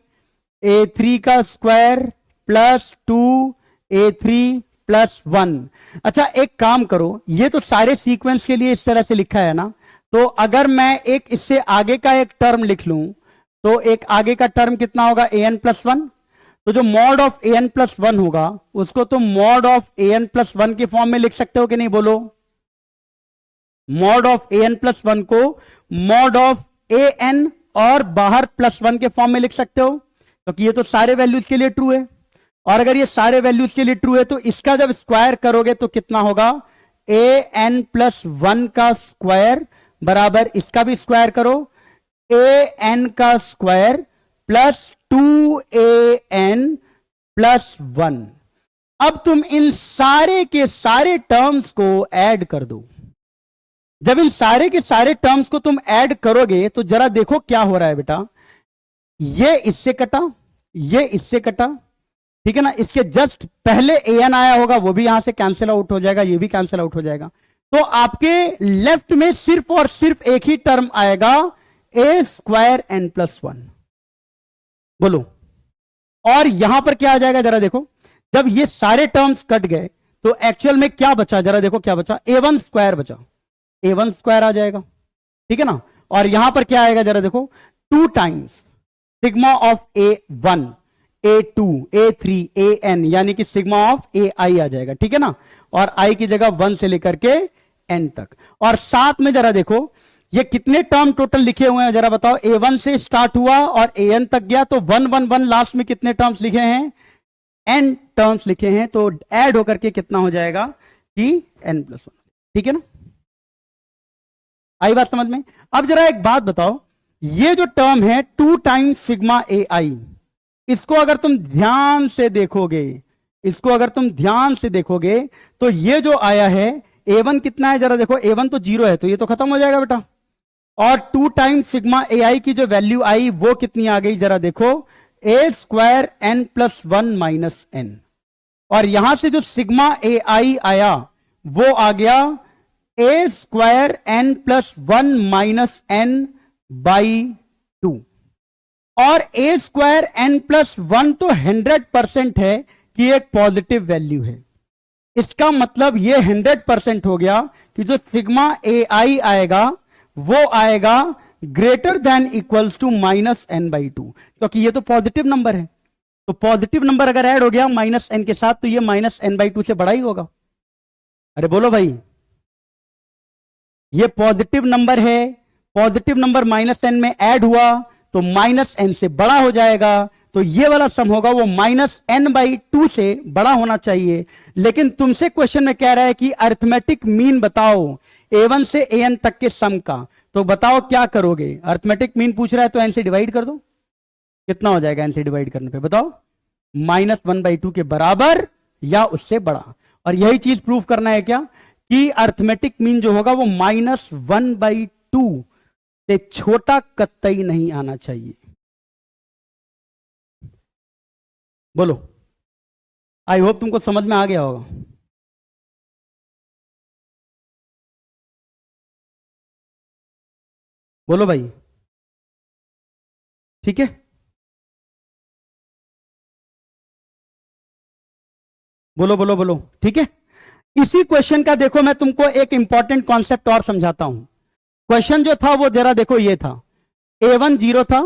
S1: A3 का स्क्वायर प्लस 2A3 प्लस 1। अच्छा एक काम करो, ये तो सारे सीक्वेंस के लिए इस तरह से लिखा है ना, तो अगर मैं एक इससे आगे का एक टर्म लिख लूं तो एक आगे का टर्म कितना होगा, an प्लस 1। तो जो मॉड ऑफ an प्लस 1 होगा उसको तुम मॉड ऑफ an प्लस 1 के फॉर्म में लिख सकते हो कि नहीं, बोलो। मॉड ऑफ an प्लस 1 को मॉड ऑफ an और बाहर प्लस 1 के फॉर्म में लिख सकते हो, क्योंकि ये तो सारे वैल्यूज के लिए ट्रू है। और अगर ये सारे वैल्यूज के लिए ट्रू है तो इसका जब स्क्वायर करोगे तो कितना होगा, an प्लस 1 का स्क्वायर बराबर इसका भी स्क्वायर करो, an का स्क्वायर प्लस 2an प्लस 1। अब तुम इन सारे के सारे टर्म्स को ऐड कर दो। जब इन सारे के सारे टर्म्स को तुम ऐड करोगे तो जरा देखो क्या हो रहा है बेटा, ये इससे कटा, ये इससे कटा, ठीक है ना। इसके जस्ट पहले an आया होगा, वो भी यहां से कैंसिल आउट हो जाएगा, ये भी कैंसिल आउट हो जाएगा। तो आपके लेफ्ट में सिर्फ और सिर्फ एक ही टर्म आएगा, a स्क्वायर n प्लस 1। बोलो, और यहां पर क्या आ जाएगा जरा देखो, जब ये सारे टर्म्स कट गए तो एक्चुअल में क्या बचा, जरा देखो क्या बचा, a1 स्क्वायर बचा, a1 स्क्वायर आ जाएगा, ठीक है ना। और यहां पर क्या आएगा जरा देखो, 2 times sigma of A1 A2 A3 AN, यानी कि सिग्मा ऑफ AI आ जाएगा, ठीक है ना। और I की जगह 1 से लेकर के N तक। और साथ में जरा देखो ये कितने टर्म टोटल लिखे हुए हैं, जरा बताओ। A1 से स्टार्ट हुआ और AN तक गया, तो 1 1 1 लास्ट में कितने टर्म्स लिखे हैं, N टर्म्स लिखे हैं। तो ऐड होकर के कितना हो जाएगा कि N प्लस 1, ठीक है ना। आई बात समझ में। अब जरा एक बात बताओ, ये जो टर्म है 2 टाइम्स सिग्मा AI, इसको अगर तुम ध्यान से देखोगे, इसको अगर तुम ध्यान से देखोगे तो ये जो आया है A1 कितना है, जरा देखो, A1 तो 0 है, तो ये तो खत्म हो जाएगा बेटा। और 2 टाइम्स सिग्मा AI की जो वैल्यू आई वो कितनी आ गई, जरा देखो, a square n plus 1 minus n। और यहां से जो सिग्मा AI आया वो आ गया a square n plus 1 minus n by 2। और a स्क्वायर n प्लस 1 तो 100% है कि एक पॉजिटिव वैल्यू है। इसका मतलब ये 100% हो गया कि जो सिग्मा AI आएगा वो आएगा greater than equals to minus n by 2, क्योंकि ये तो पॉजिटिव नंबर है। तो पॉजिटिव नंबर अगर ऐड हो गया माइनस n के साथ तो ये माइनस n बाई 2 से बड़ा ही होगा। अरे बोलो भाई, ये पॉजिटिव नंबर है, पॉजिटिव नंबर माइनस n में ऐड हुआ तो माइनस n से बड़ा हो जाएगा। तो ये वाला सम होगा वो माइनस n बाई 2 से बड़ा होना चाहिए। लेकिन तुमसे क्वेश्चन में कह रहा है कि अरिथमेटिक मीन बताओ A1 से AN तक के सम का, तो बताओ क्या करोगे। अरिथमेटिक मीन पूछ रहा है तो n से डिवाइड कर दो, कितना हो जाएगा n से डिवाइड करने पे, बताओ। -1/2 के बराबर या उससे बड़ा। और यही चीज प्रूफ करना है क्या, कि अरिथमेटिक मीन जो होगा वो -1/2 से छोटा कतई नहीं आना चाहिए। बोलो, आई होप तुमको समझ में आ गया होगा। बोलो भाई, ठीक है। बोलो बोलो बोलो, ठीक है। इसी क्वेश्चन का देखो मैं तुमको एक इंपॉर्टेंट कॉन्सेप्ट और समझाता हूं। क्वेश्चन जो था वो जरा देखो, ये था A1 0 था,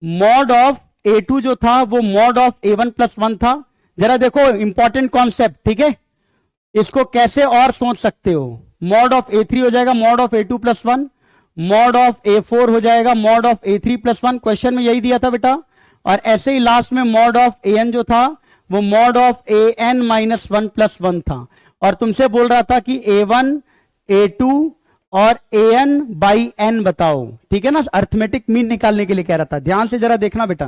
S1: मॉड ऑफ A2 जो था वो मॉड ऑफ A1 प्लस 1 था। जरा देखो इंपॉर्टेंट कॉन्सेप्ट, ठीक है, इसको कैसे और सोच सकते हो। मॉड ऑफ A3 हो जाएगा mod of A2 plus 1, mod of A4 हो जाएगा mod of A3 plus 1, question में यही दिया था बेटा। और ऐसे ही लास्ट में मॉड ऑफ AN जो था वो mod of AN minus 1 plus 1 था। और तुमसे बोल रहा था कि A1 A2 और AN बाई N बताओ, ठीक है ना, अर्थमेटिक मीन निकालने के लिए कह रहा था। ध्यान से जरा देखना बेटा,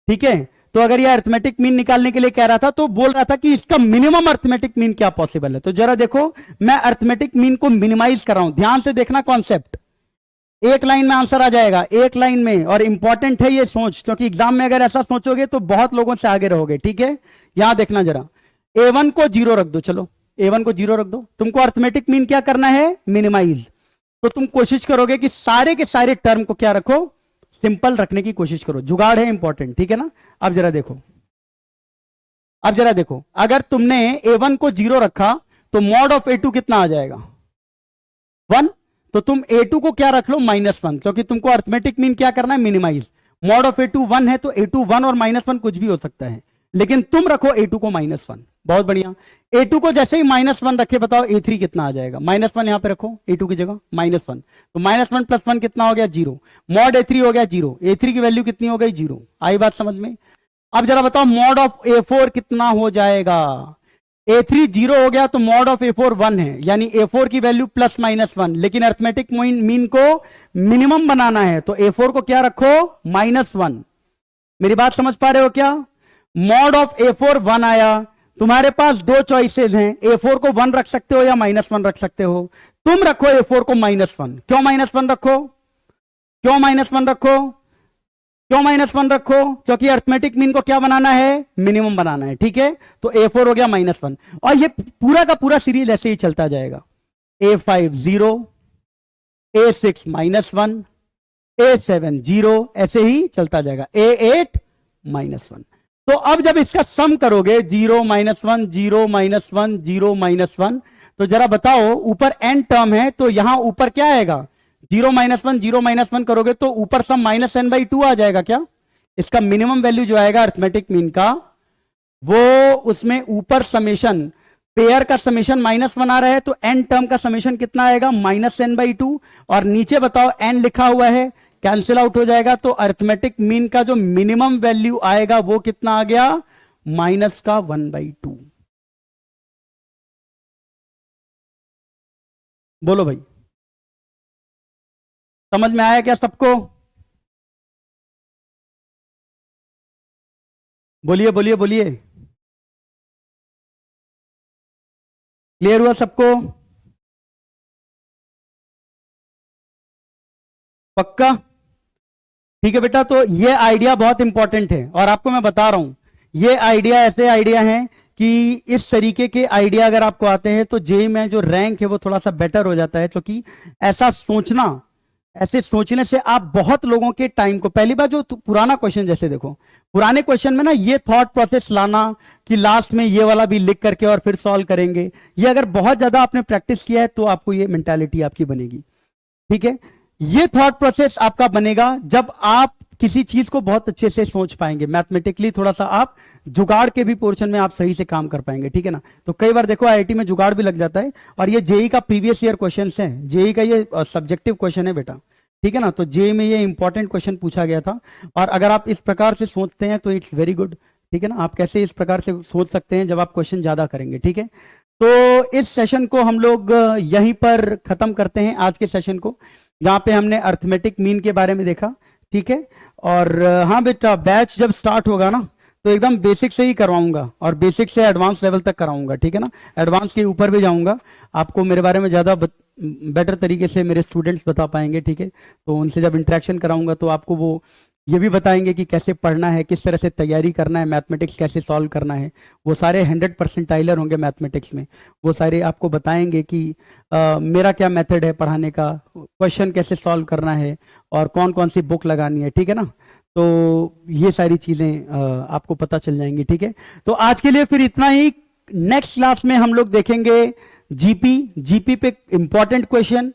S1: ठीक है। तो अगर यह अर्थमेटिक मीन निकालने के लिए कह रहा था तो बोल रहा था कि इसका मिनिमम अर्थमेटिक मीन क्या पॉसिबल है। तो जरा देखो, मैं अर्थमेटिक मीन को मिनिमाइज कर रहा हूं, ध्यान से देखना कॉन्सेप्ट। एक लाइन में आंसर आ जाएगा, एक लाइन में। और इंपॉर्टेंट है ये सोच, क्योंकि एग्जाम में अगर ऐसा सोचोगे तो बहुत लोगों से आगे रहोगे, ठीक है। यहां देखना जरा, A1 को 0 रख दो, चलो A1 को 0 रख दो। तुमको अर्थमेटिक मीन क्या करना है, मिनिमाइज। तो तुम कोशिश करोगे कि सारे के सारे टर्म को क्या रखो, सिंपल रखने की कोशिश करो। जुगाड़ है इंपॉर्टेंट, ठीक है ना। अब जरा देखो, अब जरा देखो, अगर तुमने A1 को 0 रखा तो मॉड ऑफ A2 कितना आ जाएगा, 1। तो तुम A2 को क्या रख लो, -1, क्योंकि तुमको अर्थमेटिक मीन क्या करना है, मिनिमाइज। मॉड ऑफ A2 1 है तो A2 1 और -1 कुछ भी हो सकता है, लेकिन तुम रखो A2 को -1। बहुत बढ़िया। A2 को जैसे ही -1 रखे, बताओ A3 कितना आ जाएगा। -1 यहां पे रखो A2 की जगह, -1। तो -1 प्लस 1 कितना हो गया, 0। मॉड A3 हो गया 0, A3 की वैल्यू कितनी हो गई, 0। आई बात समझ में। अब जरा बताओ मॉड ऑफ A4 कितना हो जाएगा। A3 0 हो गया तो मॉड ऑफ A4 1 है, यानी A4 की वैल्यू +-1। लेकिन अर्थमेटिक मीन को मिनिमम बनाना है तो A4 को क्या रखो, -1। मेरी बात समझ पा रहे हो क्या। मॉड ऑफ A4 1 आया, तुम्हारे पास दो चॉइसेस हैं, A4 को 1 रख सकते हो या -1 रख सकते हो। तुम रखो A4 को -1। क्यों -1 रखो, क्यों -1 रखो, क्यों -1 रखो, क्योंकि अर्थमेटिक मीन को क्या बनाना है, मिनिमम बनाना है, ठीक है। तो A4 हो गया -1। और ये पूरा का पूरा सीरीज ऐसे ही चलता जाएगा। A5 0, A6 -1, A7 0, ऐसे ही चलता जाएगा। A8 -1। तो अब जब इसका सम करोगे 0 -1 0 -1 0 -1, तो जरा बताओ ऊपर n टर्म है तो यहां ऊपर क्या आएगा, 0 -1 0 -1 करोगे तो ऊपर सम -n/2 आ जाएगा क्या। इसका मिनिमम वैल्यू जो आएगा अर्थमेटिक मीन का, वो उसमें ऊपर समेशन, पेयर का समेशन -1 आ रहा है तो n टर्म का समेशन कितना आएगा, -n/2। और नीचे बताओ n लिखा हुआ है, कैंसिल आउट हो जाएगा। तो अर्थमेटिक मीन का जो मिनिमम वैल्यू आएगा वो कितना आ गया, -1/2। बोलो भाई, समझ में आया क्या सबको। बोलिए बोलिए बोलिए, क्लियर हुआ सबको, पक्का। ठीक है बेटा, तो ये आइडिया बहुत इंपॉर्टेंट है और आपको मैं बता रहा हूं, ये आइडिया ऐसे आइडिया हैं कि इस तरीके के आइडिया अगर आपको आते हैं तो जेईई में जो रैंक है वो थोड़ा सा बेटर हो जाता है। क्योंकि ऐसा सोचना, ऐसे सोचने से आप बहुत लोगों के टाइम को, पहली बार जो पुराना क्वेश्चन, जैसे देखो पुराने क्वेश्चन में ना ये थॉट प्रोसेस लाना कि लास्ट में ये वाला भी लिख करके और फिर सॉल्व करेंगे, ये अगर बहुत ज्यादा आपने प्रैक्टिस किया है तो आपको ये मेंटालिटी आपकी बनेगी, ठीक है। ये थॉट प्रोसेस आपका बनेगा जब आप किसी चीज को बहुत अच्छे से सोच पाएंगे, मैथमेटिकली थोड़ा सा आप जुगाड़ के भी पोर्शन में आप सही से काम कर पाएंगे, ठीक है ना। तो कई बार देखो आईआईटी में जुगाड़ भी लग जाता है, और ये जेईई का प्रीवियस ईयर क्वेश्चन है, जेईई का ये सब्जेक्टिव क्वेश्चन है बेटा, ठीक है ना। तो जेईई में ये इंपॉर्टेंट क्वेश्चन पूछा गया था, और अगर आप इस प्रकार से सोचते हैं तो इट्स वेरी गुड, ठीक है ना। आप कैसे इस प्रकार से सोच सकते हैं जब आप क्वेश्चन ज्यादा करेंगे, ठीक है। तो इस सेशन को हम लोग यहीं पर खत्म करते हैं, आज के सेशन को, जहां पे हमने अर्थमेटिक मीन के बारे में देखा, ठीक है। और हाँ बेटा, बैच जब स्टार्ट होगा ना तो एकदम बेसिक से ही करवाऊंगा, और बेसिक से एडवांस लेवल तक कराऊंगा, ठीक है ना। एडवांस के ऊपर भी जाऊंगा, आपको मेरे बारे में ज़्यादा बेटर तरीके से मेरे स्टूडेंट्स बता पाएंगे, ठीक है। तो उनसे जब इंटरेक्शन कराऊंगा तो आपको वो ये भी बताएंगे कि कैसे पढ़ना है, किस तरह से तैयारी करना है, मैथमेटिक्स कैसे सॉल्व करना है। वो सारे 100% टाइलर होंगे मैथमेटिक्स में, वो सारे आपको बताएंगे कि मेरा क्या मेथड है पढ़ाने का, क्वेश्चन कैसे सॉल्व करना है, और कौन कौन सी बुक लगानी है, ठीक है ना। तो ये सारी चीज़ें आपको पता चल जाएंगी, ठीक है। तो आज के लिए फिर इतना ही। नेक्स्ट क्लास में हम लोग देखेंगे जीपी पे important question,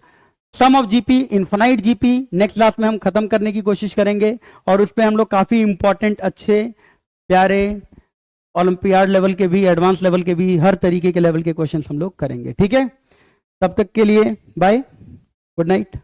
S1: sum of GP, infinite GP next class में हम खत्म करने की कोशिश करेंगे, और उस पर हम लोग काफी इंपॉर्टेंट, अच्छे, प्यारे, ओलंपियाड लेवल के भी, एडवांस लेवल के भी, हर तरीके के लेवल के क्वेश्चन हम लोग करेंगे। ठीक है, तब तक के लिए बाय, गुड नाइट।